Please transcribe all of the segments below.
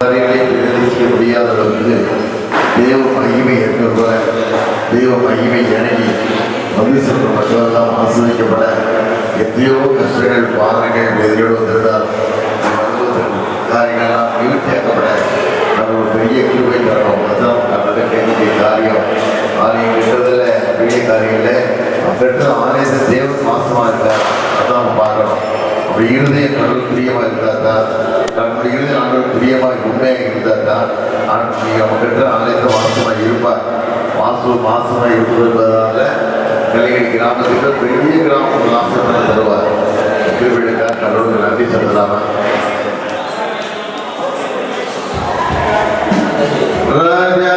முடியாத அளவுக்கு தெய்வ மகிமை ஏற்பட தெய்வ மகிமை இறங்கி வந்து சென்ற மக்களெல்லாம் ஆசிரியக்கப்பட எத்தனையோ கஷ்டங்கள் பாதனைகள் எதிரோடு வந்திருந்தால் காரியங்கள்லாம் நிவர்த்தியாக்கப்பட நம்ம ஒரு பெரிய கிருபை தரணும். அதுதான் நம்மளுக்கு கேட்கக்கூடிய காரியம். ஆலயம் கிட்டதில் பெரிய காரியங்களில் பெற்ற ஆலயத்தை தேவன் மாசமாக இருக்கார். அதான் பார்க்கணும். அப்படி இருதய கடவுள் பிரியமாக இருந்தால் தான் நம்முடைய இருதய ஆண்டவர் பிரியமாக உண்மையாக இருந்தால் தான் நம்ம பெற்ற ஆலயத்தை மாசமாக இருப்பார். மாசமாக இருப்பது என்பதனால கலைஞர் கிராமத்துக்கு பெரிய கிராமம் ஆசிரியமாக தருவார். திருவிழுக்காக கடவுளுக்கு நன்றி செலுத்தலாமா? ராஜா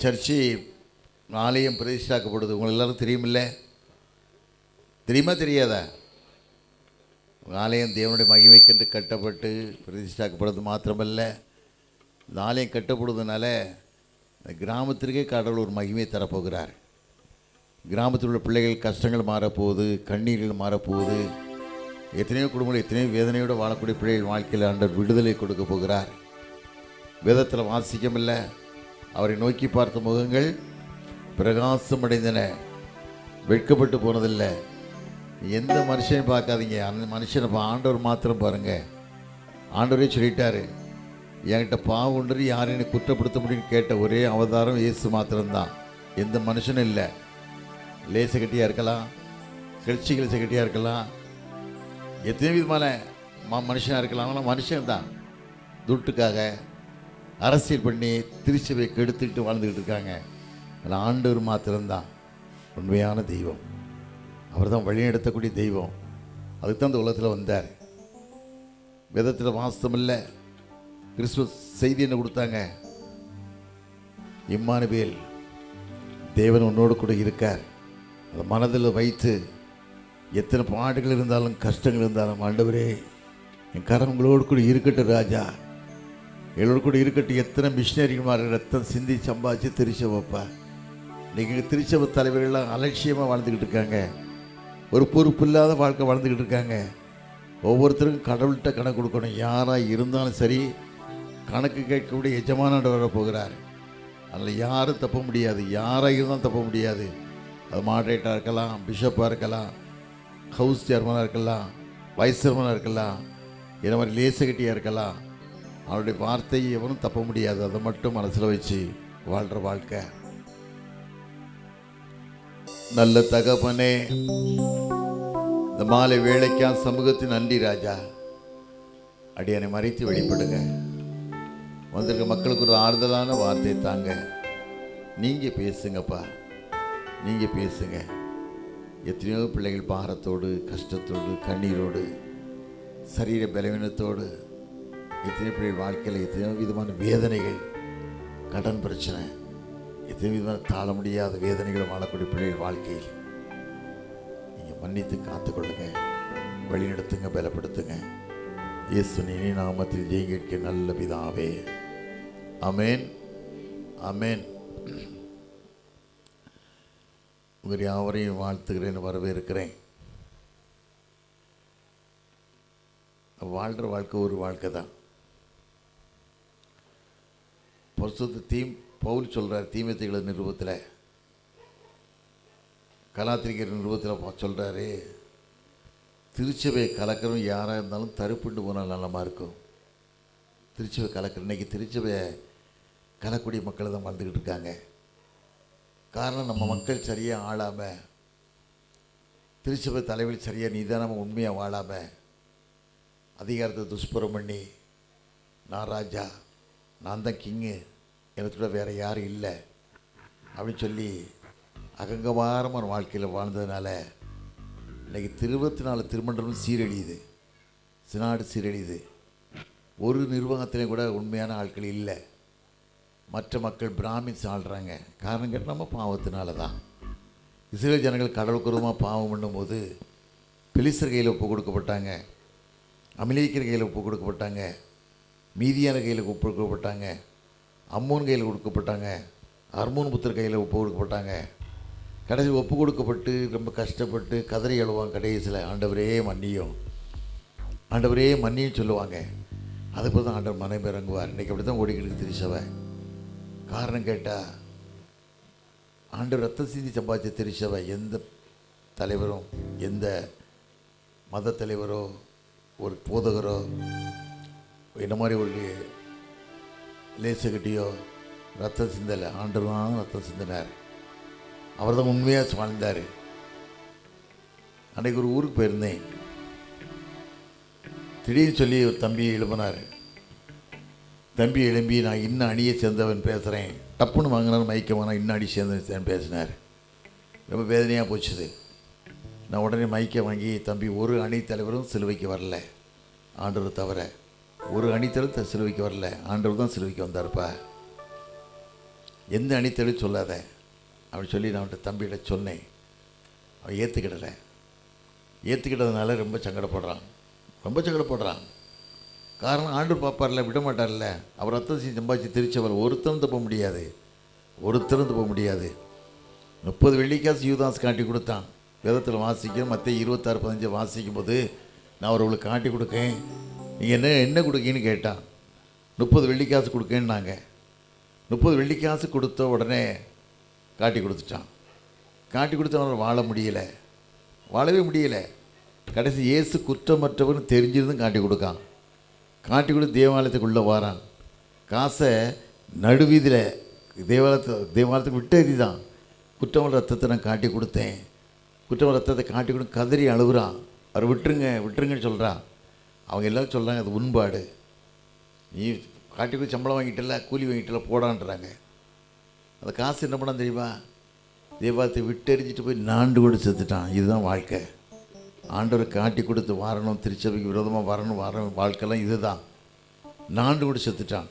சர்ச்சு ஆலயம் பிரதிஷ்டாக்கப்படுது. உங்களுக்கு எல்லாரும் தெரியுமில்ல? தெரியுமா தெரியாதா? ஆலயம் தேவனுடைய மகிமைக்கென்று கட்டப்பட்டு பிரதிஷ்டாக்கப்படுறது மாத்திரமல்ல, இந்த ஆலயம் கட்டப்படுவதனால இந்த கிராமத்திற்கே கடவுள் ஒரு மகிமையை தரப்போகிறார். கிராமத்தில் உள்ள பிள்ளைகள் கஷ்டங்கள் மாறப்போகுது, கண்ணீர்கள் மாறப்போகுது. எத்தனையோ குடும்பங்கள் எத்தனையோ வேதனையோடு வாழக்கூடிய பிள்ளைகள் வாழ்க்கையில் ஆண்டவர் விடுதலை கொடுக்க போகிறார். வேதத்தில் வாசிக்கமில்லை, அவரை நோக்கி பார்த்த முகங்கள் பிரகாசம் அடைந்தன, வெட்கப்பட்டு போனதில்லை. எந்த மனுஷனையும் பார்க்காதீங்க, அந்த மனுஷனை ஆண்டவர் மாத்திரம் பாருங்கள். ஆண்டவரே சொல்லிட்டாரு, என்கிட்ட பாவம் ஒன்று யாரும் என்னை குற்றப்படுத்த முடியும்னு கேட்ட ஒரே அவதாரம் இயேசு மாத்திரம்தான். எந்த மனுஷனும் இல்லை. லேச கட்டியாக இருக்கலாம், கிளர்ச்சி கிளச்ச கட்டியாக இருக்கலாம், எத்தனை விதமான மனுஷனாக இருக்கலாம். ஆனால் மனுஷன்தான் துட்டுக்காக அரசியல் பண்ணி திருச்சபையை கெடுத்துக்கிட்டு வாழ்ந்துக்கிட்டு இருக்காங்க. அதில் ஆண்டவர் மாத்திரம்தான் உண்மையான தெய்வம். அவர் தான் வழிநடத்தக்கூடிய தெய்வம். அதுக்கு தான் இந்த உலகத்தில் வந்தார். வேதத்தில் வாஸ்தம் இல்லை. கிறிஸ்துவ செய்தி என்ன கொடுத்தாங்க? இம்மானுவேல், தேவன் உன்னோடு கூட இருக்கார். அதை மனதில் வைத்து எத்தனை பாடுகள் இருந்தாலும் கஷ்டங்கள் இருந்தாலும், ஆண்டவரே என் கரம் உங்களோடு கூட இருக்கட்டும் ராஜா, எங்களோடு கூட இருக்கட்டும். எத்தனை மிஷினரிமார்கள் ரத்தம் சிந்தி சம்பாதிச்சு திருச்சபைப்பா. இன்றைக்கி திருச்சபை தலைவர்கள்லாம் அலட்சியமாக வாழ்ந்துக்கிட்டு இருக்காங்க. ஒரு பொறுப்பு இல்லாத வாழ்க்கை வாழ்ந்துக்கிட்டு இருக்காங்க. ஒவ்வொருத்தருக்கும் கடவுள்கிட்ட கணக்கு கொடுக்கணும். யாராக இருந்தாலும் சரி, கணக்கு கேட்கக்கூடிய எஜமானோட வர போகிறார். அதில் யாரும் தப்ப முடியாது. யாராக இருந்தாலும் தப்ப முடியாது. அது மாடரேட்டாக இருக்கலாம், பிஷப்பாக இருக்கலாம், ஹவுஸ் சேர்மனாக இருக்கலாம், வைஸ் சேர்மனாக இருக்கலாம், இந்த மாதிரி லேசகட்டியாக இருக்கலாம். அவருடைய வார்த்தையை எவனும் தப்ப முடியாது. அதை மட்டும் மனசில் வச்சு வாழ்கிற வாழ்க்கை. நல்ல தகப்பனே, இந்த மாலை வேலைக்கா சமூகத்தின் நன்றி ராஜா. அடியானை மறைத்து வெளிப்படுங்க. வந்திருக்க மக்களுக்கு ஒரு ஆறுதலான வார்த்தை தாங்க. நீங்கள் பேசுங்கப்பா, நீங்கள் பேசுங்க. எத்தனையோ பிள்ளைகள் பாரத்தோடு, கஷ்டத்தோடு, கண்ணீரோடு, சரீர பலவீனத்தோடு, எத்தனை பிள்ளைகள் வாழ்க்கையில் எத்தனையோ விதமான வேதனைகள், கடன் பிரச்சனை, எத்தனை விதமான தாழ முடியாத வேதனைகளை வாழக்கூடிய பிள்ளைகள் வாழ்க்கையில் நீங்கள் மன்னித்து காத்துக்கொள்ளுங்க, வழிநடத்துங்க, பலப்படுத்துங்க. இயேசுவின் நாமத்தில் ஜெயம் கேட்க நல்ல பிதாவே, ஆமென், ஆமென். உங்கள் யாவரையும் வாழ்த்துகிறேன், வரவேற்கிறேன். வாழ்கிற வாழ்க்கை ஒரு வாழ்க்கை தான். பரிசுத்த பவுல் சொல்கிறார் தீமோத்தேயுவின் நிருபத்தில், கலாத்திரிக்கர் நிருபத்தில் சொல்கிறாரு, திருச்சபை கலக்கிறவங்க யாராக இருந்தாலும் தருப்புண்டு போனால் நல்லமாக இருக்கும். திருச்சபை கலக்கிற இன்றைக்கி திருச்சபையை கலக்கூடிய மக்கள் தான் வாழ்ந்துக்கிட்டு இருக்காங்க. காரணம், நம்ம மக்கள் சரியாக ஆளாமல், திருச்சபை தலைவலி சரியாக நிதானமாக உண்மையாக வாழாமல், அதிகாரத்தை துஷ்பரம் பண்ணி, நான் ராஜா, நான் தான் கிங்கு, எனக்கு கூட வேறு யாரும் இல்லை அப்படின்னு சொல்லி அகங்கபாரமான வாழ்க்கையில் வாழ்ந்ததுனால இன்றைக்கி 24 திருமண்டலம் சீரழியுது, சினாடு சீரழியுது. ஒரு நிர்வாகத்திலையும் கூட உண்மையான ஆட்கள் இல்லை. மற்ற மக்கள் பிராமின்ஸ் ஆள்றாங்க. காரணம் கேட்டால் நம்ம பாவத்தினால தான். இஸ்ரேல் ஜனங்கள் கடவுளுக்குறமாக பாவம் பண்ணும்போது பெலிஸ்தர் கையில் ஒப்பு கொடுக்கப்பட்டாங்க, அமலேக்கியர் கையில் ஒப்பு கொடுக்கப்பட்டாங்க, மீதியான கையில் ஒப்பு கொடுக்கப்பட்டாங்க, அம்மோன் கையில் கொடுக்கப்பட்டாங்க, அர்மோன் புத்தர் கையில் ஒப்பு கொடுக்கப்பட்டாங்க. கடைசி ஒப்பு கொடுக்கப்பட்டு ரொம்ப கஷ்டப்பட்டு கதறி எழுவாங்க. கடைசியில் ஆண்டவரே மன்னியும், ஆண்டவரே மன்னியும் சொல்லுவாங்க. அதுக்கு தான் ஆண்டவர் மனம் இறங்குவார். இன்றைக்கி அப்படி தான் ஓடிக்கிட்டு திருச்சபை. காரணம் கேட்டால், ஆண்டவர் ரத்தம் சிந்தி சம்பாதிச்ச திருச்சபை எந்த தலைவரும், எந்த மத தலைவரோ, ஒரு போதகரோ, என்ன மாதிரி ஒரு லேசகட்டியோ ரத்தம் சிந்தலை. ஆண்டவர் தான் ரத்தம் சிந்தினார். அவர் தான் உண்மையாக வாழ்ந்தார். அன்றைக்கு ஒரு ஊருக்கு போயிருந்தேன். திடீர்னு சொல்லி ஒரு தம்பி எழுப்பினார். தம்பி எழும்பி, நான் இன்னும் அணியை சேர்ந்தவன் பேசுகிறேன், டப்புன்னு வாங்கினார் மைக்க வாங்கினா இன்னும் அடி சேர்ந்தவன் பேசினார். ரொம்ப வேதனையாக போச்சுது. நான் உடனே மைக்கை வாங்கி, தம்பி, ஒரு அணி தலைவரும் சிலுவைக்கு வரல, ஆண்டவர் தவிர ஒரு அணித்தலைவர் சிலுவைக்கு வரல, ஆண்டவர் தான் சிலுவைக்கு வந்தார்ப்பா, எந்த அணித்தலைவர் சொல்லாத அப்படி சொல்லி நான் அவன்கிட்ட தம்பிகிட்ட சொன்னேன். அவன் ஏற்றுக்கிட்டதுனால ரொம்ப சங்கடப்படுறான். காரணம், ஆண்டவர் பார்ப்பார்ல, விட மாட்டார்ல. அவர் ரத்தத்தை சம்பாதிச்சு திருச்சவர் ஒருத்தரும் தப்ப முடியாது. 30 வெள்ளிக்காசு யூதாஸ் காட்டி கொடுத்தான். வேதத்தில் வாசிக்கணும், மத்திய 26:15 வாசிக்கும் போது, நான் அவர்களுக்கு காட்டி கொடுக்கேன், நீங்கள் என்ன கொடுக்கீன்னு கேட்டான். 30 வெள்ளிக்காசு கொடுக்கேன்னாங்க. 30 வெள்ளிக்காசு கொடுத்த உடனே காட்டி கொடுத்துட்டான். காட்டி கொடுத்தவன் வாழவே முடியலை. கடைசி இயேசு குற்றமற்றவன் தெரிஞ்சிருந்தும் காட்டி கொடுக்கான். காட்டி கொடுத்து தேவாலயத்துக்குள்ளே வாரான். காசை நடுவீதியில் தேவாலயத்துக்கு விட்டு எறிதான். குற்றமற்ற ரத்தத்தை நான் காட்டி கொடுத்தேன், குற்றமற்ற ரத்தத்தை காட்டி கொடுத்து கதறி அழுகுறான். அவர் விட்டுருங்கன்னு சொல்கிறான். அவங்க எல்லோரும் சொல்கிறாங்க, அது உண்பாடு, நீ காட்டி கொடுத்து சம்பளம் வாங்கிட்டல, கூலி வாங்கிட்டல, போடான்றாங்க. அந்த காசு என்ன பண்ணால் தெரியுமா? தேவாலயத்தை விட்டெறிஞ்சிட்டு போய் நாண்டு கூட செத்துட்டான். இதுதான் வாழ்க்கை. ஆண்டவரை காட்டி கொடுத்து வாரணும், திருச்சபைக்கு விரோதமாக வரணும் வாழ்க்கைலாம் இது தான். நாண்டு கூட செத்துட்டான்.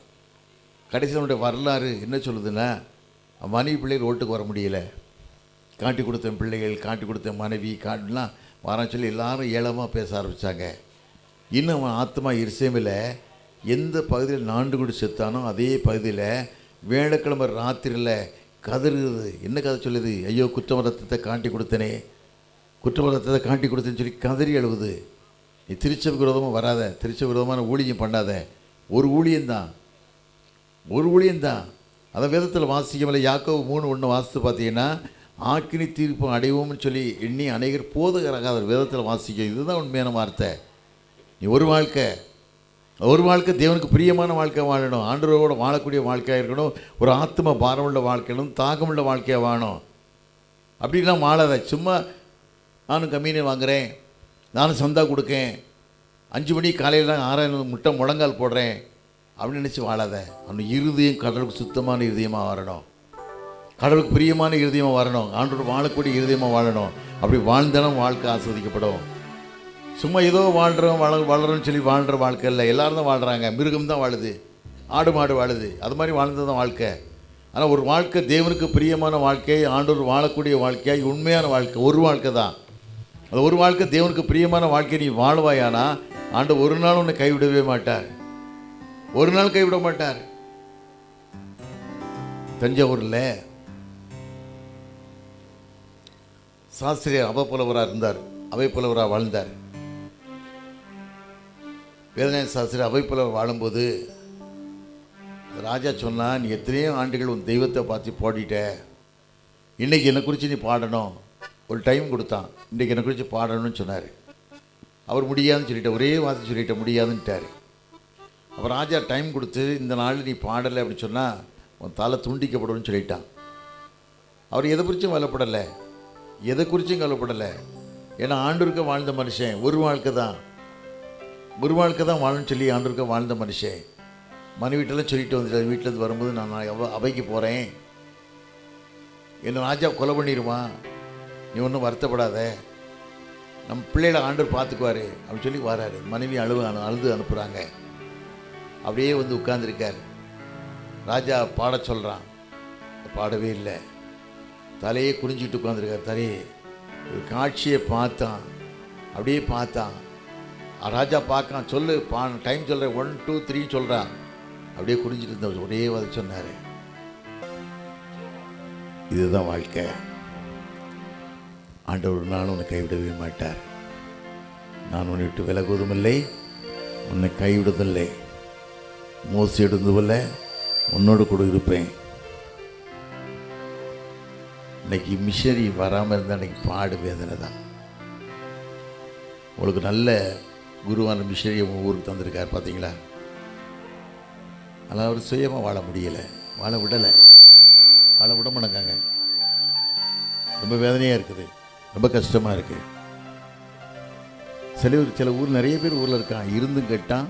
கடைசியில் அவனுடைய வரலாறு என்ன சொல்லுதுன்னா, மனைவி பிள்ளைகள் ரோட்டுக்கு வர முடியல, காட்டி கொடுத்த பிள்ளைகள், காட்டி கொடுத்த மனைவி காட்டிலாம் வரான்னு சொல்லி எல்லாரும் ஏளமாக பேச ஆரம்பித்தாங்க. இன்னும் அவன் ஆத்மா எருசலேமில் எந்த பகுதியில் நாண்டு கூட செத்தானோ அதே பகுதியில் வேலைக்கிழமை ராத்திரியில் கதறுது. என்ன கதை சொல்லுது? ஐயோ, குற்ற ரத்தத்தை காட்டி கொடுத்தேனே, குற்ற ரத்தத்தை காட்டி கொடுத்தேன்னு சொல்லி கதறி எழுவுது. நீ திருச்சபைக்கு விரோதமாக வராத, திருச்சபை விரோதமான ஊழியம் பண்ணாத. ஒரு ஊழியந்தான். அதை வேதத்தில் வாசிக்கவில்லை. யாக்கோபு 3:1 வாசித்து பார்த்தீங்கன்னா, ஆக்கினி தீர்ப்பு அடைவோம்னு சொல்லி எண்ணி அநேகர் போதகராக வேதத்தில் வாசிக்க. இதுதான் உண்மையான வார்த்தை. நீ ஒரு வாழ்க்கை தேவனுக்கு பிரியமான வாழ்க்கை வாழணும், ஆண்டவரோடு வாழக்கூடிய வாழ்க்கையாக இருக்கணும், ஒரு ஆத்ம பாரமுள்ள வாழ்க்கையும் தாகமுள்ள வாழ்க்கையாக வாழணும். அப்படிலாம் வாழாத. சும்மா நானும் கம்மியனை வாங்குகிறேன், நானும் சந்தா கொடுக்கேன், 5 மணி காலையில் 6 முட்டை முழங்கால் போடுறேன் அப்படின்னு நினச்சி வாழாத. அந்த இருதயம் கடவுளுக்கு சுத்தமான இருதயமாக வரணும், கடவுளுக்கு பிரியமான இருதயமாக வரணும், ஆண்டோடு வாழக்கூடிய இருதயமாக வாழணும். அப்படி வாழ்ந்தாலும் வாழ்க்கை ஆஸ்வதிக்கப்படும். சும்மா ஏதோ வளரோன்னு சொல்லி வாழ்கிற வாழ்க்கை இல்லை. எல்லோரும் தான் வாழ்கிறாங்க. மிருகம் தான் வாழுது, ஆடு மாடு வாழுது, அது மாதிரி வாழ்ந்தது தான் வாழ்க்கை. ஆனால் ஒரு வாழ்க்கை தேவனுக்கு பிரியமான வாழ்க்கை, ஆண்டோர் வாழக்கூடிய வாழ்க்கையாக உண்மையான வாழ்க்கை ஒரு வாழ்க்கை தான். அது ஒரு வாழ்க்கை தேவனுக்கு பிரியமான வாழ்க்கை நீ வாழ்வாயானா ஆண்டவர் ஒரு நாள் உன்னை கைவிடவே மாட்டார், ஒரு நாள் கைவிட மாட்டார். தஞ்சாவூரில் சாஸ்திரியர் அவைப்புலவராக இருந்தார், அவைப்புலவராக வாழ்ந்தார். வேதநாயக சாஸ்திரி அவைப்புலவர் வாழும்போது ராஜா சொன்னான், நீ எத்தனையோ ஆண்டுகள் உன் தெய்வத்தை பார்த்து பாடிட்ட, இன்றைக்கி என்னை குறித்து நீ பாடணும். ஒரு டைம் கொடுத்தான், இன்றைக்கி என்னை குறித்து பாடணும்னு சொன்னார். அவர் முடியாதுன்னு சொல்லிட்டார், ஒரே வார்த்தை சொல்லிட்ட, முடியாதுன்ட்டார். அப்போ ராஜா டைம் கொடுத்து இந்த நாள் நீ பாடலை அப்படின்னு சொன்னால் உன் தலை துண்டிக்கப்படும்னு சொல்லிட்டான். அவர் எதை குறித்தும் கவலைப்படலை, எதை குறித்தும் கவலைப்படலை. ஏன்னா ஆண்டவருக்கு வாழ்ந்த மனுஷன், ஒரு வாழ்க்கை தான் வாழணும்னு சொல்லி ஆண்டவருக்கு வாழ்ந்த மனுஷன். மனைவிட்டெல்லாம் சொல்லிட்டு வந்துட்டார், வீட்டிலேருந்து வரும்போது நான் அவைக்கு போகிறேன், என்னை ராஜா கொலை பண்ணிடுவான், நீ ஒன்றும் வருத்தப்படாத, நம்ம பிள்ளைகளை ஆண்டவர் பார்த்துக்குவார் அப்படின்னு சொல்லி வராரு. மனைவி அழுது அனுப்புகிறாங்க. அப்படியே வந்து உட்கார்ந்துருக்கார். ராஜா பாட சொல்கிறான், பாடவே இல்லை, தலையே குறிஞ்சிக்கிட்டு உட்காந்துருக்கார். தலையே ஒரு காட்சியை பார்த்தான், அப்படியே பார்த்தான். ராஜா பார்க்கான், சொல்லு டைம் சொல்கிறேன், 1 2 3 சொல்கிறான். அப்படியே குறிஞ்சிட்டு இருந்த ஒரே வார்த்தை சொன்னார், இதுதான் வாழ்க்கை, ஆண்டவர் ஒரு நாள் உன்னை கைவிடவே மாட்டார், நான் உன்னை விட்டு விலகுவதும் இல்லை, உன்னை கைவிடுவதில்லை, மோசி எடுந்ததில்ல, உன்னோடு கூட இருப்பேன். இன்னைக்கு மிஷனரி வராமல் இருந்தால் இன்றைக்கி பாடு வேதனை தான். உங்களுக்கு நல்ல குருவான மிஷனரி உங்கள் ஊருக்கு தந்திருக்கார் பார்த்தீங்களா? ஆனால் அவர் சுயமாக வாழ முடியலை, வாழ விட மாட்டாங்க. ரொம்ப வேதனையாக இருக்குது, ரொம்ப கஷ்டமாக இருக்குது. சில ஊர் நிறைய பேர் ஊரில் இருக்கான், இருந்தும் கேட்டான்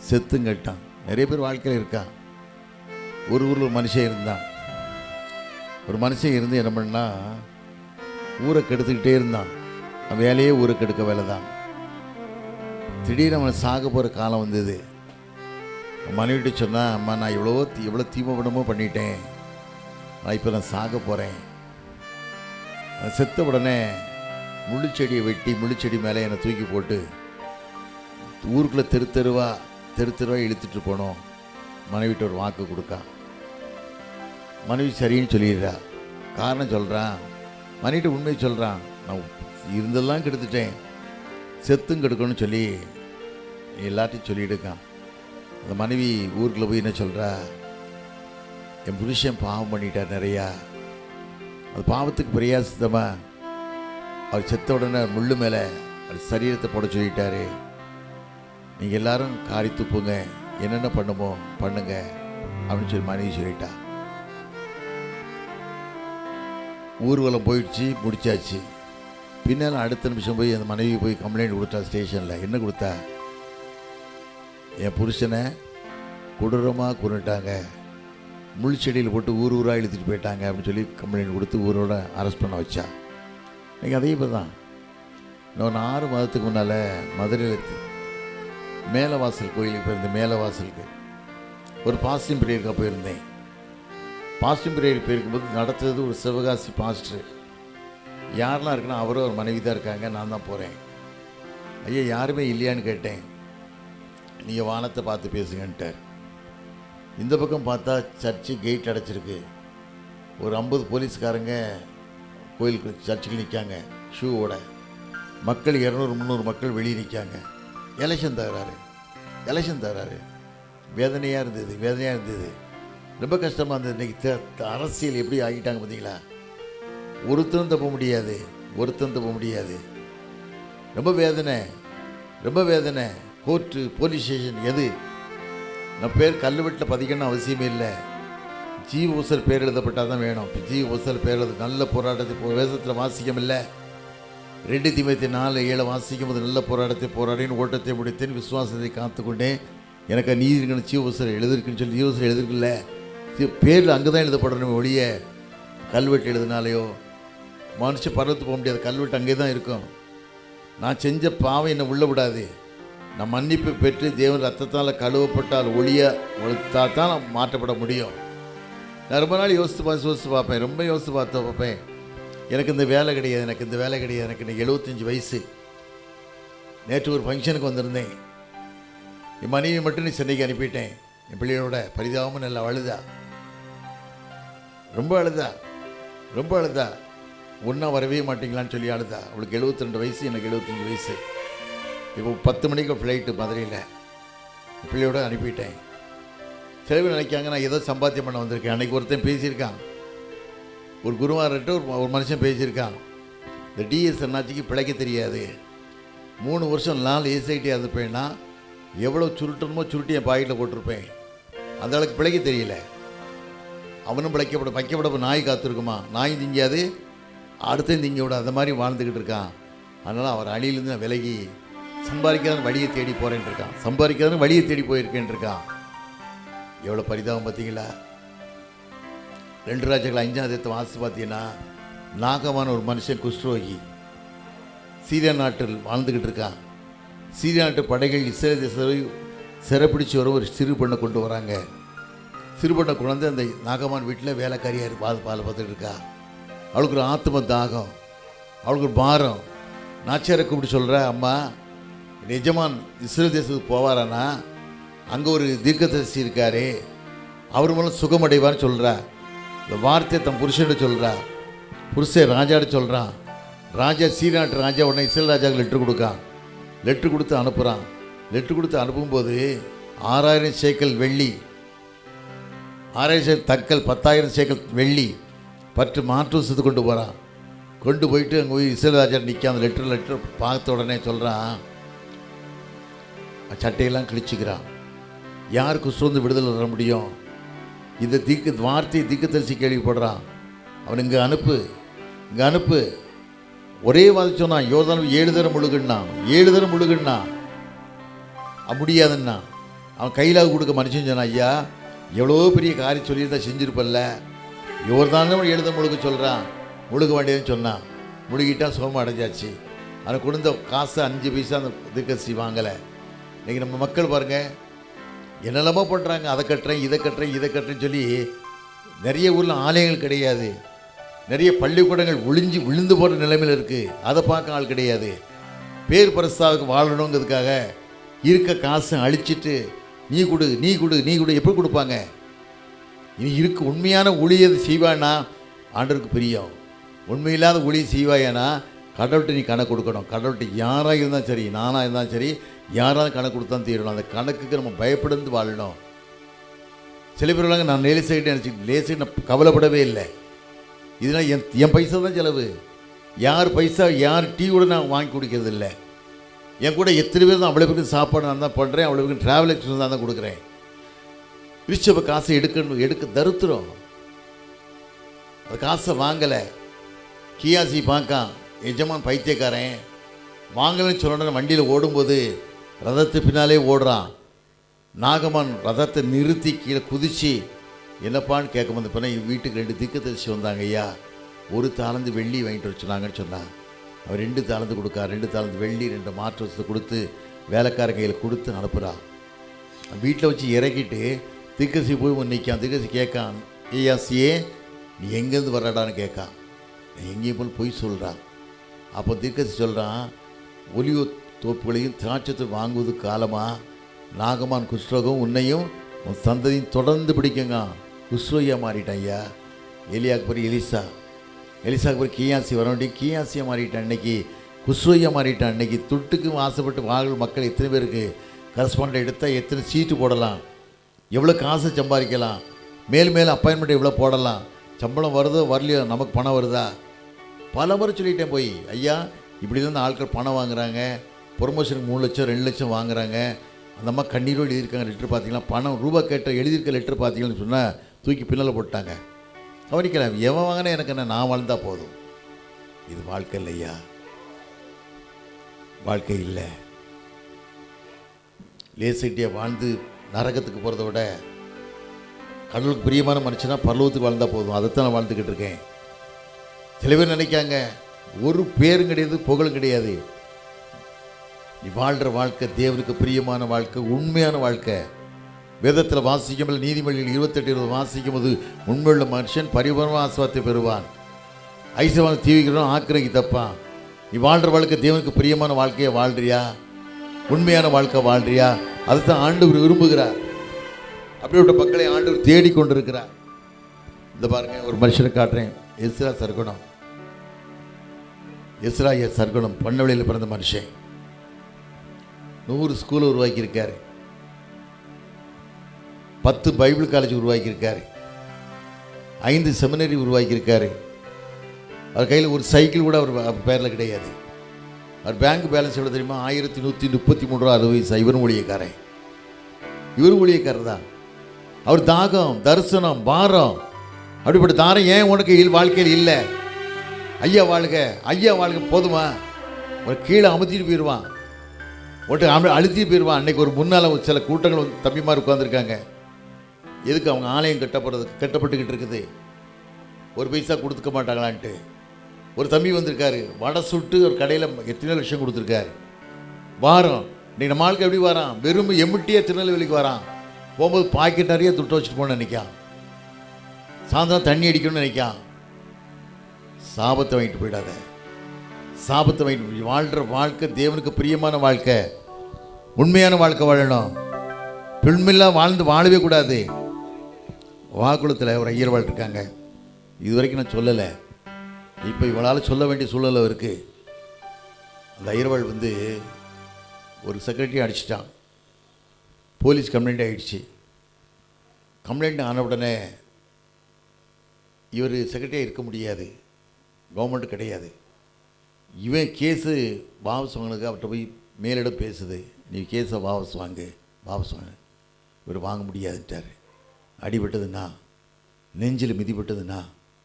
செத்தும் கேட்டான். நிறைய பேர் வாழ்க்கையில் இருக்கான். ஒரு ஊரில் ஒரு மனுஷன் இருந்தான். ஒரு மனுஷன் இருந்து என்ன பண்ணா, ஊரை கெடுத்துக்கிட்டே இருந்தான். வேலையே ஊரை கெடுக்க வேலை தான். திடீர்னு அவனை சாக போகிற காலம் வந்தது. மனைவிட்டு சொன்னான், அம்மா நான் எவ்வளோ தீமபடமோ பண்ணிட்டேன், நான் இப்போ நான் சாக போகிறேன். செத்த உடனே முள்ளுச்செடியை வெட்டி முள்ளுச்செடி மேலே என்னை தூக்கி போட்டு ஊருக்குள்ளே தெரு தெருவா இழுத்துட்டு போனோம். மனைவிட்டு ஒரு வாக்கு கொடுக்கா. மனைவி சரின்னு சொல்லிடுறா. காரணம் சொல்கிறான், மனைவிட்டு உண்மையை சொல்கிறான், நான் இருந்தெல்லாம் கெடுத்துட்டேன், செத்தும் கெடுக்கணும்னு சொல்லி எல்லாத்தையும் சொல்லிவிடுக்கான். அந்த மனைவி ஊருக்குள்ளே போய் என்ன சொல்கிறா, என் புருஷன் பாவம் பண்ணிட்டார் நிறையா, அது பாவத்துக்கு பிரயாசித்தமாக அவர் செத்த உடனே முள்ளு மேலே அவர் சரீரத்தை போட சொல்லிட்டாரு, நீங்கள் எல்லாரும் காரி துப்புங்க, என்னென்ன பண்ணுமோ பண்ணுங்க அப்படின்னு சொல்லி மனைவி சொல்லிட்டா. ஊர்வலம் போயிடுச்சு, முடிச்சாச்சு. பின்னால் அடுத்த நிமிஷம் போய் அந்த மனைவி போய் கம்ப்ளைண்ட் கொடுத்தா ஸ்டேஷனில். என்ன கொடுத்தா, என் புருஷனை கொடூரமாக கொண்டுட்டாங்க, முள் செடியில் போட்டு ஊராக இழுத்துட்டு போயிட்டாங்க அப்படின்னு சொல்லி கம்ப்ளைண்ட் கொடுத்து ஊரோட அரெஸ்ட் பண்ண வச்சா. இன்றைக்கி அதே மாதிரி தான். நான் 6 மாதத்துக்கு முன்னால் மதுரையில் மேலவாசல் கோயிலுக்கு போயிருந்தேன். மேலவாசலுக்கு ஒரு பாஸ்டிங் பிரேயருக்காக போயிருந்தேன். பாஸ்டிங் பிரேயர் போயிருக்கும்போது நடத்துறது ஒரு சிவகாசி பாஸ்டர். யாரெல்லாம் இருக்குன்னா அவரும் ஒரு மனைவி தான் இருக்காங்க, நான் தான் போகிறேன். ஐயா யாருமே இல்லையான்னு கேட்டேன். நீங்கள் வானத்தை பார்த்து பேசுங்கன்ட்டார். இந்த பக்கம் பார்த்தா சர்ச்சு கேட் அடைச்சிருக்கு. ஒரு 50 போலீஸ்காரங்க கோயிலுக்கு சர்ச்சுக்கு நிற்காங்க ஷூவோட. மக்கள் 200-300 மக்கள் வெளியே நிற்காங்க. எலெக்ஷன் தகராறு. வேதனையாக இருந்தது. ரொம்ப கஷ்டமாக இருந்தது. இன்றைக்கி அரசியல் எப்படி ஆகிட்டாங்க பார்த்தீங்களா? ஒருத்தரும் தப்ப முடியாது. ரொம்ப வேதனை. கோர்ட்டு, போலீஸ் ஸ்டேஷன் எது நம்ம பேர் கல்வெட்டில் பதிக்கணும் அவசியமே இல்லை. ஜீவ ஊசல் பேர் எழுதப்பட்டால் தான் வேணும். ஜீவ ஊசல் பேர் எழுத நல்ல போராட்டத்தை வேதத்தில் வாசிக்கம் இல்லை. 2 தீமோத்தேயு 4:7 வாசிக்கும் போது நல்ல போராட்டத்தை போராடின்னு ஓட்டத்தை முடித்தேன், விசுவாசத்தை காத்துக்கொண்டேன், எனக்கு நீதி இருக்கணும், ஜீவ ஊசல் எழுதிருக்குன்னு சொல்லி ஜீவ ஊசல் எழுதிருக்குல்ல, பேரில் அங்கே தான் எழுதப்படணும் ஒழிய கல்வெட்டு எழுதினாலேயோ மனுஷன் பரவத்து போக முடியாது. கல்வெட்டு அங்கே தான் இருக்கும். நான் செஞ்ச பாவம் என்னை உள்ள விடாது. நான் மன்னிப்பு பெற்று தேவன் ரத்தத்தால் கழுவப்பட்டால் ஒளிய ஒழுத்தா தான் நான் மாற்றப்பட முடியும். நான் ரொம்ப நாள் யோசித்து பார்ப்பேன். ரொம்ப யோசித்து பார்ப்பேன். எனக்கு இந்த வேலை கிடையாது. எனக்கு இன்னைக்கு 75 வயசு. நேற்று ஒரு ஃபங்க்ஷனுக்கு வந்திருந்தேன். என் மனைவி மட்டும் நீ சென்னைக்கு அனுப்பிட்டேன். என் பிள்ளையோட பரிதாபமும் நல்லா அழுதா, ரொம்ப அழுதா. ஒன்றா வரவே மாட்டீங்களான்னு சொல்லி அழுதா. அவளுக்கு 72 வயசு, எனக்கு 75 வயசு. இப்போ 10 மணிக்கு ஃப்ளைட்டு மதுரையில். பிள்ளையோட அனுப்பிட்டேன். சில பேர் நினைக்காங்க நான் ஏதோ சம்பாத்தியம் பண்ண வந்திருக்கேன். அன்றைக்கி ஒருத்தன் பேசியிருக்கான், ஒரு குருவார்கிட்ட ஒரு மனுஷன் பேசியிருக்கான், இந்த டிஎஸ் அண்ணாச்சிக்கு பிழைக்க தெரியாது, 3 வருஷம் 4 எஸ்ஐடி இருந்துப்பேன்னா எவ்வளோ சுருட்டணுமோ சுருட்டி என் பாக்கெட்டில் போட்டிருப்பேன், அந்த அளவுக்கு பிழைக்க தெரியல. அவனும் வைக்கப்பட நாய் காத்திருக்குமா, நாய் திங்காது அடுத்தையும் திங்க விட, அந்த மாதிரி வாழ்ந்துக்கிட்டு இருக்கான். அதனால் அவர் அழியிலேருந்து நான் விலகி சம்பாதிக்காத வழியை தேடி போகிறேன் இருக்கான், சம்பாதிக்காத வழியை தேடி போயிருக்கேன் இருக்கான். எவ்வளோ பரிதாபம் பார்த்தீங்களா? 2 ராஜாக்கள் 5ஆம் அதிகாரத்தை வாசித்து பார்த்தீங்கன்னா, நாகமான ஒரு மனுஷன் குஷ்ரோகி சீரியா நாட்டில் வாழ்ந்துக்கிட்டு இருக்கான். சீரியா நாட்டு படைகள் இஸ்ரேல் சிறைப்பிடிச்சு வர ஒரு சிறு பெண்ணை கொண்டு வராங்க. சிறு பெண்ணை கொண்டு அந்த நாகமான் வீட்டில் வேலைக்காரியாக பால் பார்த்துட்டு இருக்கா. அவளுக்கு ஒரு ஆத்ம தாகம், அவளுக்கு ஒரு பாரம். நாச்சியாரை கூப்பிட்டு சொல்கிற, அம்மா எஜமான் இஸ்ரேல் தேசத்துக்கு போவாரானா, அங்கே ஒரு தீர்க்கதரிசி இருக்காரு, அவர் மூலம் சுகமடைவான்னு சொல்கிறா. இந்த வார்த்தையை தன் புருஷன்கிட்ட சொல்கிறா. புருஷன் ராஜாட்ட சொல்கிறான். ராஜா சீரியா நாட்டு ராஜா உடனே இஸ்ரேல் ராஜாவுக்கு லெட்ரு கொடுத்து அனுப்புகிறான். லெட்ரு கொடுத்து அனுப்பும்போது 6000 சேக்கல் வெள்ளி, 6000 சேக்கல் தக்கல், 10,000 சேக்கல் வெள்ளி பற்று மாற்று வசத்து கொண்டு போகிறான். கொண்டு போயிட்டு அங்கே போய் இஸ்ரேல் ராஜா நிற்க அந்த லெட்ரு பார்த்த உடனே சொல்கிறான், சட்டையெல்லாம் கிழிச்சிக்கிறான். யாருக்கு சூழ்ந்து விடுதலை வர முடியும்? இந்த வார்த்தையை தீர்க்கதரிசி கேள்விப்படுறான். அவன் இங்கே அனுப்பு. ஒரே வார்த்தை சொன்னான், யோர்தான் 7 தரம் முழுகுன்னா முடியாதுன்னா. அவன் கையிலாக கொடுக்க மனுஷன் சொன்னான், ஐயா எவ்வளோ பெரிய காரியம் சொல்லியிருந்தா செஞ்சுருப்பல்ல, யோர்தான் 7 தரம் முழுக சொல்கிறான், முழுக வேண்டியதுன்னு சொன்னான். முழுகிட்டான், சோகம் அடைஞ்சாச்சு. அவன் கொடுத்த காசு 5 பைசா அந்த தீர்க்கதரிசி வாங்கலை. இன்றைக்கி நம்ம மக்கள் பாருங்கள் என்னெல்லாமோ பண்ணுறாங்க, அதை கட்டுறேன் இதை கட்டுறேன்னு சொல்லி. நிறைய ஊரில் ஆலயங்கள் கிடையாது, நிறைய பள்ளிக்கூடங்கள் விழுந்து போகிற நிலைமையில் இருக்குது, அதை பார்க்க ஆள் கிடையாது. பேர் பரிசாவுக்கு வாழணுங்கிறதுக்காக இருக்க காசை அழிச்சிட்டு நீ கொடு எப்படி கொடுப்பாங்க? இனி உண்மையான ஊழியத்தை செய்வானா ஆண்டவருக்கு பிரியம். உண்மையில்லாத ஊழியம் செய்வாயானா கடவுள்கிட்ட நீ கணக்கு கொடுக்கணும். கடவுள்கிட்ட யாராக இருந்தாலும் சரி, நானாக இருந்தாலும் சரி, யாராவது கணக்கு கொடுத்தான் தீரணும். அந்த கணக்குக்கு நம்ம பயப்படந்து வாழணும். சில பேர் நான் லேசைட்டு நான் கவலைப்படவே இல்லை, இதனால் என் பைசா தான் செலவு. யார் பைசா யார் டீ கூட நான் வாங்கி குடிக்கிறது இல்லை. என் கூட எத்தனை பேர் தான் அவ்வளோ பேருக்கு சாப்பாடு நான் தான் பண்ணுறேன், அவ்வளோ பேருக்கு ட்ராவல் எக்ஸ்பென்ஸ் தான் கொடுக்குறேன். கிறிஸ்தவ காசை எடுக்க தருத்துறோம். அந்த காசை வாங்கலை. கியாசி பார்க்கான், எஜமான் பைத்தியக்காரன், வாங்கலன்னு சொல்லணும்னு வண்டியில் ஓடும்போது ரதத்து பின்னாலே ஓடுறான். நாகமான் ரதத்தை நிறுத்தி கீழே குதித்து என்னப்பான்னு கேட்கும்போது பின்ன வீட்டுக்கு 2 தீர்க்கதரிசி வந்தாங்க. ஐயா 1 தாலந்து வெள்ளி வாங்கிட்டு வச்சுனாங்கன்னு சொன்னான். அவர் 2 தாலந்து கொடுக்கா, 2 தாலந்து வெள்ளி 2 மாற்று வசதி கொடுத்து வேலைக்கார கையில் கொடுத்து அனுப்புகிறான். வீட்டில் வச்சு இறக்கிட்டு தீர்க்கதரிசி போய் நிற்கான். தீர்க்கதரிசி கேட்கான், ஏயாசியே நீ எங்கேருந்து வர்றடான்னு கேட்கான். எங்கேயும் போய் சொல்கிறான். அப்போ தீர்க்கதரிசி சொல்கிறான், ஒலிவ தோப்புகளையும் திராட்சத்தை வாங்குவது காலமா, நாகமான் குஷ்ரோகம் உன்னையும் உன் சந்ததியும் தொடர்ந்து பிடிக்குங்க. குஷ்ரோகியாக மாறிட்டான் ஐயா. எலியாவுக்கு பிறகு எலிசாவுக்கு பிறகு கியாசி வர வேண்டிய கியாசியாக மாறிட்டான். இன்றைக்கி குஷ்ரோகியாக மாறிட்டான். இன்றைக்கி துட்டுக்கு ஆசைப்பட்டு வாங்கல் மக்கள் எத்தனை பேருக்கு கரஸ்பாண்ட் எடுத்தால் எத்தனை சீட்டு போடலாம், எவ்வளோ காசை சம்பாதிக்கலாம், மேலும் அப்பாயின்மெண்ட் எவ்வளோ போடலாம், சம்பளம் வருதோ வரலையோ நமக்கு பணம் வருதா? பல முறை சொல்லிட்டேன் போய், ஐயா இப்படி தான் ஆட்கள் பணம் வாங்குகிறாங்க, ப்ரொமோஷனுக்கு 3 லட்சம் 2 லட்சம் வாங்குறாங்க. அந்த அம்மா கண்ணீரோடு எழுதியிருக்காங்க. லெட்ரு பார்த்தீங்கன்னா பணம் ரூபா கேட்ட எழுதியிருக்க லெட்ரு பார்த்தீங்கன்னு சொன்னால் தூக்கி பின்னால் போட்டாங்க. கவனிக்கலாம், எவன் வாங்கினா எனக்கு என்ன, நான் வாழ்ந்தா போதும். இது வாழ்க்கை இல்லையா? வாழ்க்கை இல்லை. லேசிட்டியாக வாழ்ந்து நரகத்துக்கு போகிறத விட கடவுளுக்கு பிரியமான மனுஷனா பரலோகத்துக்கு வாழ்ந்தால் போதும். அதைத்தான் நான் வாழ்ந்துக்கிட்டு இருக்கேன். சில பேர் நினைக்காங்க ஒரு பேரும் கிடையாது, புகழும் கிடையாது. நீ வாழ்கிற வாழ்க்கை தேவனுக்கு பிரியமான வாழ்க்கை, உண்மையான வாழ்க்கை. வேதத்தில் வாசிக்கும்போது நீதிமொழிகள் 28:20 வாசிக்கும் போது உண்மையுள்ள மனுஷன் பரிபூர்ண ஆசீர்வாதத்தை பெறுவான், ஐஸ்வர்யம் தீவிக்கிறோம் ஆக்கிரகி தப்பான். நீ வாழ்கிற வாழ்க்கை தேவனுக்கு பிரியமான வாழ்க்கையை வாழ்றியா? உண்மையான வாழ்க்கை வாழ்றியா? அதுதான் ஆண்டவர் விரும்புகிறார். அப்படிப்பட்ட மக்களை ஆண்டவர் தேடிக்கொண்டிருக்கிறார். இந்த பாருங்க, ஒரு மனுஷனை காட்டுறேன். எஸ்ரா சர்க்குணம். எஸ்ரா சர்க்குணம் பண்ணவெளியில் பிறந்த மனுஷன். 100 ஸ்கூலை உருவாக்கியிருக்காரு. 10 பைபிள் காலேஜ் உருவாக்கியிருக்காரு. 5 செமினரி உருவாக்கியிருக்காரு. அவர் கையில் ஒரு சைக்கிள் கூட அவர் பேரில் கிடையாது. அவர் பேங்க் பேலன்ஸ் எவ்வளோ தெரியுமா? 1133 ரூபா 60 பைசா. இவரும் ஊழியக்காரன். இவரும் ஊழியக்காரர் தான். அவர் தாகம், தரிசனம், பாரம், அப்படிப்பட்ட தாரம் ஏன் உனக்கு வாழ்க்கையில் இல்லை? ஐயா வாழ்க, ஐயா வாழ்க போதுமா? ஒரு கீழே அமுத்திட்டு போயிடுவான், ஒருத்தர் அழுத்திட்டு போயிடுவான். அன்றைக்கி ஒரு முன்னால் சில கூட்டங்கள் தம்பிமார் உட்காந்துருக்காங்க. எதுக்கு? அவங்க ஆலயம் கட்டப்பட்டுக்கிட்டு இருக்குது. ஒரு பைசா கொடுத்துக்க மாட்டாங்களான்ட்டு. ஒரு தம்பி வந்திருக்காரு, வடை சுட்டு ஒரு கடையில் எத்தனை லட்சம் கொடுத்துருக்காரு. வாரம் இன்றைக்கி நம்ம ஆளுக்கு எப்படி வரான்? வெறும் எம்மிட்டியே திருநெல்வேலிக்கு வரான். போகும்போது பாக்கெட் நிறைய துட்டு வச்சுட்டு போகணும்னு நினைக்கான். சாயந்தரம் தண்ணி அடிக்கணும்னு நினைக்கான். சாபத்தை வாங்கிட்டு போயிடாத. சாபத்தை வாங்கிட்டு வாழ்கிற வாழ்க்கை தேவனுக்கு பிரியமான வாழ்க்கை, உண்மையான வாழ்க்கை வாழணும். பெண்மெல்லாம் வாழவே கூடாது. வாக்குளத்தில் ஒரு ஐயர்வாள் இருக்காங்க. இது வரைக்கும் நான் சொல்லலை. இப்போ இவளால் சொல்ல வேண்டிய சூழலை இருக்குது. அந்த ஐயர்வாள் ஒரு செக்ரட்டரி அடிச்சிட்டான். போலீஸ் கம்ப்ளைண்ட் ஆகிடுச்சு. கம்ப்ளைண்ட் ஆன உடனே இவர் செக்ரட்டரியாக இருக்க முடியாது, கவர்மெண்ட் கிடையாது. இவன் கேஸு வாபஸ் வாங்கினதுக்கு அவர்கிட்ட போய் மேலிடம் பேசுது, நீ கேஸை வாபஸ் வாங்கு. இவர் வாங்க முடியாதுட்டார். அடிபட்டதுன்னா, நெஞ்சில் மிதிப்பட்டதுன்னா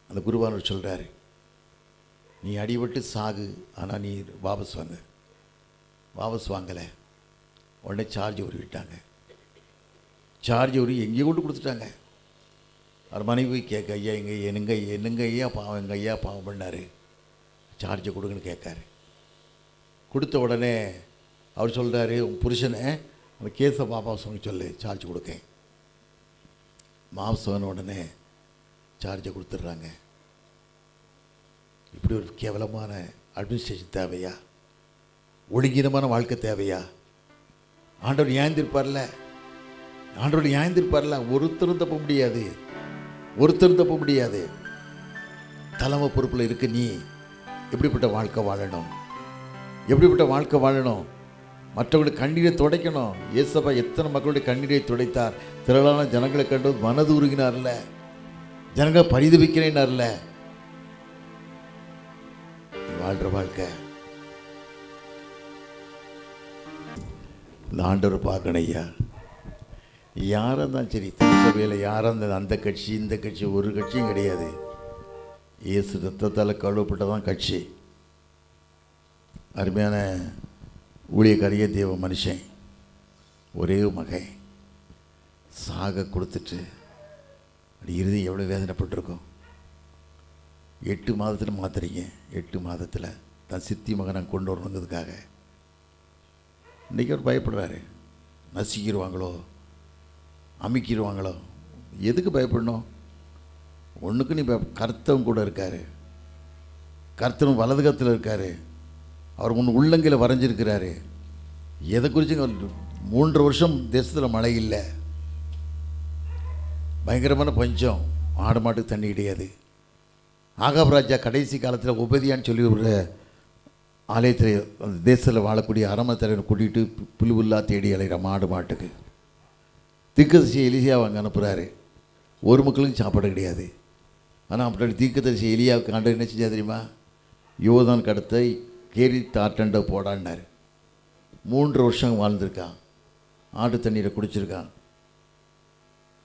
அந்த குருவானவர் சொல்கிறாரு, நீ அடிபட்டு சாகு, ஆனால் நீ வாபஸ் வாங்கலை. உடனே சார்ஜ் உருவிட்டாங்க. சார்ஜ் உருவி எங்கேயோ கொண்டு கொடுத்துட்டாங்க. அவர் மனைவி கேட்க, ஐயா என்னங்க ஐயா பாவம், எங்கள் ஐயா பாவம் பண்ணார், சார்ஜை கொடுங்கன்னு கேட்காரு. கொடுத்த உடனே அவர் சொல்கிறாரு, உன் புருஷனை அந்த கேஸை வாபஸ் வாங்க சொல்லு, சார்ஜ் கொடுக்க. வாபஸ் வாங்கின உடனே சார்ஜை கொடுத்துட்றாங்க. இப்படி ஒரு கேவலமான அட்மினிஸ்ட்ரேஷன் தேவையா? ஒழுங்கீனமான வாழ்க்கை தேவையா? ஆண்டவர் ஏந்திருப்பார்ல, ஒருத்தரும் தப்ப முடியாது. தலைமை பொறுப்பில் இருக்க நீ எப்படிப்பட்ட வாழ்க்கை வாழணும்? மற்றவர்களுடைய கண்ணீரை துடைக்கணும். இயேசப்பா எத்தனை மக்களுடைய கண்ணீரை துடைத்தார். திரளான ஜனங்களை கண்டு மனது உருகினார்ல, ஜனங்கள் பரிதபிக்கிறேன்னார்ல. வாழ்கிற வாழ்க்கை இந்த ஆண்டவர் பார்க்கணும். ஐயா யாராக இருந்தாலும் சரி, திருச்சபையில் யாராக இருந்தால் அந்த கட்சி இந்த கட்சி ஒரு கட்சியும் கிடையாது. இயேசு ரத்தத்தால் கழுவப்பட்டதான் கட்சி. அருமையான ஊழியக்காரிய தேவ மனுஷன், ஒரே மகன் சாக கொடுத்துட்டு அப்படி இறுதி எவ்வளோ வேதனைப்பட்டிருக்கும். 8 மாதத்தில் மாற்றுறீங்க. 8 மாதத்தில் தான் சித்தி மகனை கொண்டு வரணுங்கிறதுக்காக. இன்றைக்கி அவர் பயப்படுறாரு. நசுக்கிடுவாங்களோ, அமுக்கிடுவாங்களோ. எதுக்கு பயப்படணும்? ஒன்றுக்கு நீ கர்த்தவன் கூட இருக்கார். கர்த்தவன் வலது கத்தில் இருக்கார். அவர் ஒன்று உள்ளங்கையில் வரைஞ்சிருக்கிறாரு. எதை குறித்து 3 வருஷம் தேசத்தில் மழை இல்லை, பயங்கரமான பஞ்சம், ஆடு மாட்டுக்கு தண்ணி கிடையாது. ஆகாப் ராஜா கடைசி காலத்தில் உபதியான்னு சொல்லி ஒரு ஆலயத்தில் அந்த தேசத்தில் வாழக்கூடிய அரம தலைவரை கூட்டிகிட்டு புல்லுல்லா தேடி அலைகிற மாட்டுக்கு தீர்க்கதரிசி எலியாவை அங்கே அனுப்புகிறாரு. ஒரு மக்களுக்கும் சாப்பாடு கிடையாது. ஆனால் அப்படி தீர்க்கதரிசி எலியாவுக்கு ஆண்டவர் என்ன செஞ்சா தெரியுமா? யோதான் கடத்தை கேரி தாட்டண்டை போடான்னார். 3 வருஷம் வாழ்ந்திருக்கான். ஆட்டு தண்ணீரை குடிச்சிருக்கான்.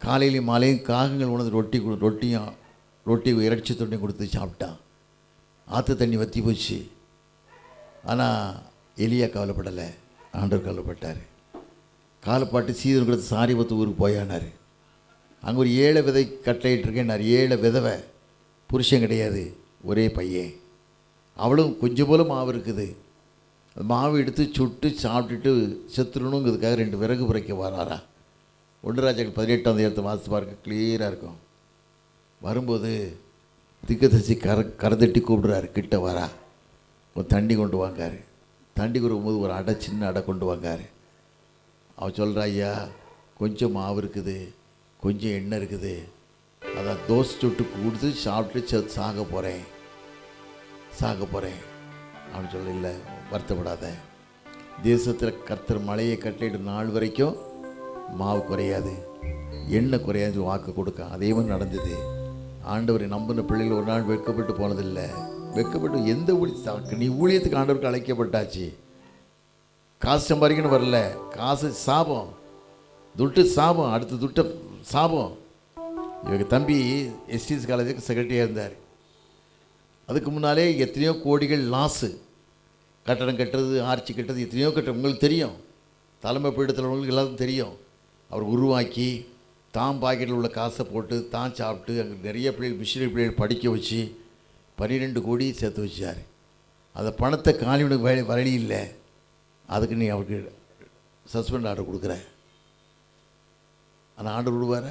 காலையிலையும் மாலையும் காகங்கள் உணர்ந்து ரொட்டி இறைச்சி தண்ணி கொடுத்து சாப்பிட்டான். ஆற்று தண்ணி வற்றி போச்சு. ஆனால் எலியா கவலைப்படலை, ஆண்டவர் கவலைப்பட்டார். காலப்பாட்டு சீதன் கொடுத்து சாரிபத்து ஊருக்கு போயானார். அங்கே ஒரு 7 விதை கட்டளையிட்டிருக்கேன்னார். 7 விதவை, புருஷன் கிடையாது, ஒரே பையன். அவளும் கொஞ்சம் போல் மாவு இருக்குது. அந்த மாவு எடுத்து சுட்டு சாப்பிட்டுட்டு செத்துடணுங்கிறதுக்காக 2 விறகு புரைக்க வராரா. 1 ராஜாக்கள் 18ஆம் அதிகாரத்தை வாசித்து பார்க்க கிளியராக இருக்கும். வரும்போது தீர்க்கதரிசி கரதட்டி கூப்பிடுறாரு, கிட்ட வரா, ஒரு தண்ணி கொண்டு வாங்காரு. தண்டி குறுக்கும்போது ஒரு அடை, சின்ன அடை கொண்டு வாங்காரு. அவன் சொல்கிறா, ஐயா கொஞ்சம் மாவு இருக்குது, கொஞ்சம் எண்ணெய் இருக்குது, அதான் தோசை சுட்டு கொடுத்து சாப்பிட்டு சாக போகிறேன் அவனு சொல்ல, இல்லை வருத்தப்படாத, தேசத்தில் கர்த்தர் மழையை கட்டிட்டு நாள் வரைக்கும் மாவு குறையாது, எண்ணெய் குறையாது வாக்கு கொடுக்க. அதே மாதிரி நடந்தது. ஆண்டவரை நம்பின பிள்ளைகள் ஒரு நாள் வெட்கப்பட்டு போனதில்லை. வெட்கப்பட்டு எந்த நீ ஊழியத்துக்கு ஆண்டவருக்கு அழைக்கப்பட்டாச்சு. காசு சம்பாதிக்கணும் வரல, காசு சாபம், துட்டு சாபம், அடுத்த துட்ட சாபம். இவங்க தம்பி எஸ்டிஎஸ் காலேஜுக்கு செக்ரட்டரியாக இருந்தார். அதுக்கு முன்னாலே எத்தனையோ கோடிகள் லாஸு, கட்டடம் கட்டுறது, ஆர்ச்சி கட்டுறது, எத்தனையோ கட்டடம் உங்களுக்கு தெரியும், தலைமை பீடத்தில் உங்களுக்கு எல்லாத்துக்கும் தெரியும். அவர் உருவாக்கி தான் பாக்கெட்டில் உள்ள காசை போட்டு தான் சாப்பிட்டு அங்கே நிறைய பிள்ளைகள், மிஷினரி பிள்ளைகள் படிக்க வச்சு 12 கோடி சேர்த்து வச்சார். அந்த பணத்தை காலிவினுக்கு வழி இல்லை. அதுக்கு நீ அவருக்கு சஸ்பெண்ட் ஆர்டர் கொடுக்குற. ஆனால் ஆர்டர் விடுவார?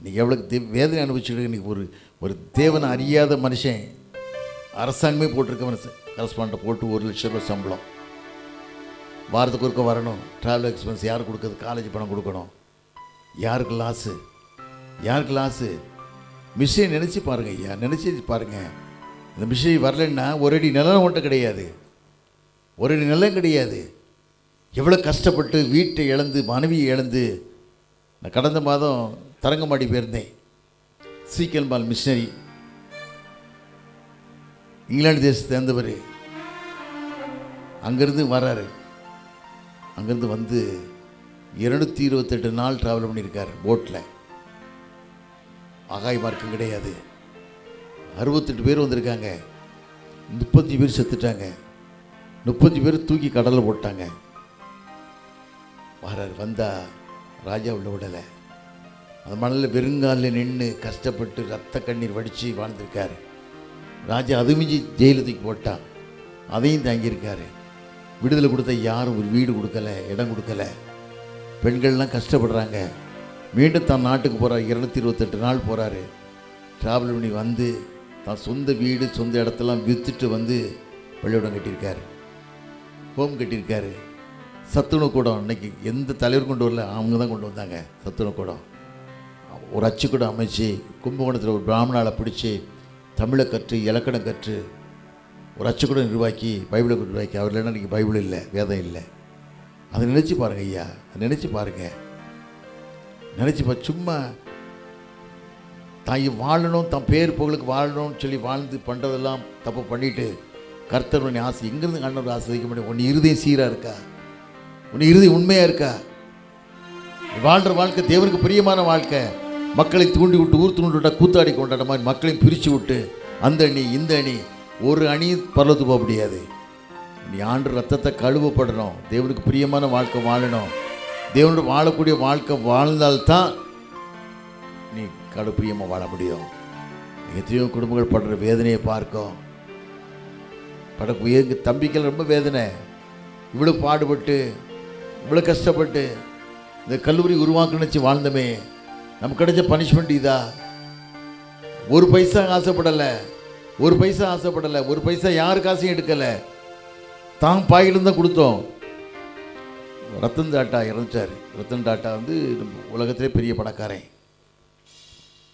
இன்றைக்கி எவ்வளோ வேதனை அனுபவிச்சுட்டு இன்றைக்கி ஒரு தேவனை அறியாத மனுஷன் அரசாங்கமே போட்டிருக்க மனுஷன் கரஸ்பாண்டை போட்டு 1 லட்சம் ரூபா சம்பளம், வாரத்துக்கு ஒருக்க வரணும், ட்ராவல் எக்ஸ்பென்ஸ் யார் கொடுக்குறது, காலேஜ் பணம் கொடுக்கணும். யாருக்கு லாஸு? மிஷினை நினச்சி பாருங்கள் ஐயா, நினச்சி பாருங்கள். இந்த மிஷினை வரலன்னா ஒரு அடி நிலம் ஒன்றை கிடையாது, ஒரு அடி நிலம் கிடையாது. எவ்வளோ கஷ்டப்பட்டு வீட்டை இழந்து, மனைவியை இழந்து. நான் கடந்த மாதம் தரங்கம்பாடி போயிருந்தேன். சீக்கல்பால் மிஷினரி, இங்கிலாந்து தேசத்தை சேர்ந்தவர். அங்கேருந்து வர்றாரு. அங்கேருந்து வந்து 228 நாள் ட்ராவல் பண்ணியிருக்கார் போட்டில். ஆகாய மார்க்கம் கிடையாது. 68 பேர் வந்திருக்காங்க, 35 பேர் செத்துட்டாங்க, 35 பேர் தூக்கி கடலில் போட்டாங்க. வர்றார். வந்தால் ராஜா உள்ள விடலை. அந்த மணலில் வெறுங்காலில் நின்று கஷ்டப்பட்டு ரத்த கண்ணீர் வடித்து வாழ்ந்திருக்காரு. ராஜா அது மிஞ்சி ஜெயிலு தூக்கி போட்டான், அதையும் தாங்கியிருக்காரு. விடுதலை கொடுத்த யாரும் ஒரு வீடு கொடுக்கல, இடம் கொடுக்கல. பெண்கள்லாம் கஷ்டப்படுறாங்க. மீண்டும் தான் நாட்டுக்கு போகிறார். 228 நாள் போகிறாரு. ட்ராவல் பண்ணி வந்து தான் சொந்த வீடு, சொந்த இடத்தெல்லாம் விற்றுட்டு வந்து பள்ளிக்கூடம் கட்டியிருக்காரு, ஹோம் கட்டியிருக்காரு. சத்துணவு கூடம் இன்றைக்கி எந்த தலைவர் கொண்டு வரல, அவங்க தான் கொண்டு வந்தாங்க சத்துணவு கூடம். ஒரு அச்சுக்கூடம் அமைச்சு கும்பகோணத்தில் ஒரு பிராமணாவை பிடிச்சி தமிழை கற்று, இலக்கணம் கற்று, ஒரு அச்சுக்கூடம் நிர்வாக்கி, பைபிளை நிர்வாக்கி. அவர் இல்லைன்னா இன்றைக்கி பைபிள் இல்லை, வேதம் இல்லை. அதை நினச்சி பாருங்கள் ஐயா, நினச்சி பாருங்கள். சும்மா தாய் வாழணும், தன் பேர் புகழுக்கு வாழணும்னு சொல்லி வாழ்ந்து பண்ணுறதெல்லாம் தப்பு பண்ணிவிட்டு கர்த்தருடைய ஆசை எங்கேருந்து கண்ணூர் ஆசிரிக்க முடியும்? உன் இருதயம் சீராக இருக்கா? உன் இருதயம் உண்மையாக இருக்கா? வாழ்கிற வாழ்க்கை தேவனுக்கு பிரியமான வாழ்க்கை. மக்களை தூண்டி விட்டு, ஊர் தூண்டி விட்டால் கூத்தாடி கொண்டாட மாதிரி மக்களையும் பிரித்து விட்டு, அந்த அணி இந்த அணி, ஒரு அணி பரலத்துக்கு போக முடியாது. நீ ஆண்டு ரத்தத்தை கழுவப்படணும், தேவனுக்கு பிரியமான வாழ்க்கை வாழணும். தேவனோட வாழக்கூடிய வாழ்க்கை வாழ்ந்தால்தான் நீ பிரியமாக வாழ முடியும். எத்தனையோ குடும்பங்கள் படுற வேதனையை பார்க்கும். எங்கள் தம்பிக்கெல்லாம் ரொம்ப வேதனை. இவ்வளோ பாடுபட்டு, இவ்வளோ கஷ்டப்பட்டு இந்த கல்லூரி உருவாக்கணுச்சு வாழ்ந்தமே, நமக்கு கிடைச்ச பனிஷ்மெண்ட் இதா? ஒரு பைசா ஆசைப்படலை, ஒரு பைசா யாரு காசையும் எடுக்கலை, தான் பாயிலிருந்து தான் கொடுத்தோம். ரத்தன் டாட்டா இறந்துட்டார். ரத்தன் டாட்டா வந்து உலகத்திலே பெரிய பணக்காரன்.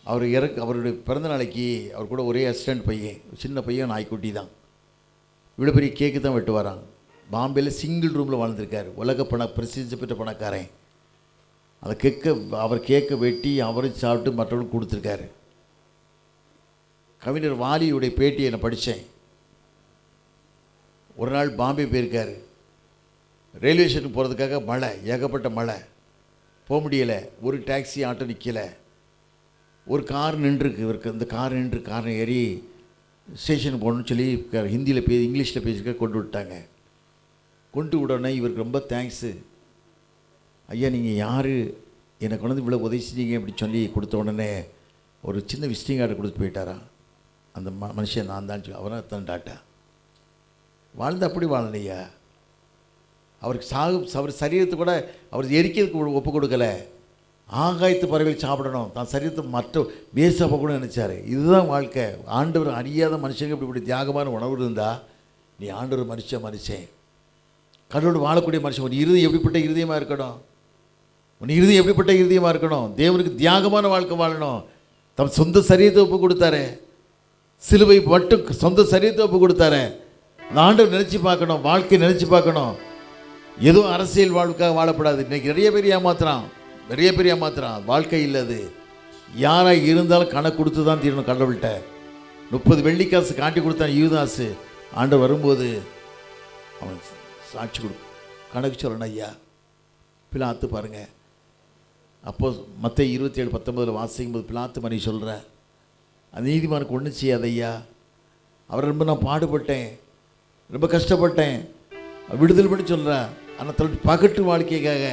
அவருடைய பிறந்த நாளைக்கு அவர் கூட ஒரே அசிஸ்டன்ட் பையன், சின்ன பையன், நாய்க்குட்டி தான். இவ்வளோ பெரிய கேக்கு தான் வெட்டு வரான். பாம்பேயில் சிங்கிள் ரூமில் வாழ்ந்துருக்கார். உலக பிரசித்தி பெற்ற பணக்காரன். அந்த அவர் கேக்கை வெட்டி அவரும் சாப்பிட்டு மற்றவர்களுக்கு கொடுத்துருக்காரு. கவிஞர் வாலியுடைய பேட்டியை நான் படித்தேன். ஒரு நாள் பாம்பே போயிருக்காரு. ரயில்வே ஸ்டேஷனுக்கு போகிறதுக்காக மழை, ஏகப்பட்ட மழை, போக முடியலை. ஒரு டாக்ஸி ஆட்டோ நிற்கலை. ஒரு கார் நின்றுருக்கு. இவருக்கு அந்த கார் நின்று காரை ஏறி ஸ்டேஷனுக்கு போகணுன்னு சொல்லி ஹிந்தியில் இங்கிலீஷில் பேசிக்க கொண்டு விட்டாங்க. கொண்டு விடனே இவருக்கு ரொம்ப தேங்க்ஸு. ஐயா நீங்கள் யார், எனக்கு வந்து இவ்வளோ உதவி செஞ்சீங்க அப்படி சொல்லி கொடுத்த உடனே ஒரு சின்ன விசிட்டிங் கார்டு கொடுத்து போயிட்டாரான். அந்த மனுஷன் நான் தான் சொல்லி அவரை தான் டாட்டா வாழ்ந்து அப்படி வாழலையா. அவருக்கு அவர் சரீரத்தை கூட அவர் எரிக்கிறதுக்கு ஒப்பு கொடுக்கலை. ஆகாயத்து பறவைகள் சாப்பிடணும், தான் சரீரத்தை மற்ற வேஸ்டாக கூட நினச்சார். இதுதான் வாழ்க்கை. ஆண்டவர் அறியாத மனுஷங்க இப்படி தியாகமான உணவு இருந்தால் நீ ஆண்டவர் மனுஷன் கடவுளோடு வாழக்கூடிய மனுஷன். உன் இருதயம் எப்படிப்பட்ட இருதயமாக இருக்கணும்? உன் இருதயம் எப்படிப்பட்ட இருதயமாக இருக்கணும்? தேவனுக்கு தியாகமான வாழ்க்கை வாழணும். தம் சொந்த சரீரத்தை ஒப்பு கொடுத்தாரு, சிலுவை மட்டும் சொந்த சரீரத்தை ஒப்பு கொடுத்தாரு. அந்த ஆண்டவர் நினச்சி பார்க்கணும், வாழ்க்கையை நினச்சி பார்க்கணும். ஏதோ அரசியல் வாழ்க்கையாக வாழப்படாது. இன்றைக்கி நிறைய பேர் ஏமாத்துறான். வாழ்க்கை இல்லை அது. யாராக இருந்தாலும் கணக்கு கொடுத்து தான் தீரணும் கடவுள்கிட்ட. 30 வெள்ளிக்காசு காட்டி கொடுத்தான் யூதாசு. ஆண்டவர் வரும்போது அவன் சாட்சி கணக்கு சொல்லணும். ஐயா பிலாத்து பாருங்கள், அப்போ மத்தேயு 27:19 வாசிக்கும்போது பிலாத்து மணி சொல்கிற, அந்த நீதிமானுக்கு ஒன்றும் செய்யாத ஐயா, அவரை ரொம்ப நான் பாடுபட்டேன், ரொம்ப கஷ்டப்பட்டேன், விடுதலை பண்ணி சொல்கிறேன். ஆனால் தன் பகட்டு வாழ்க்கைக்காக,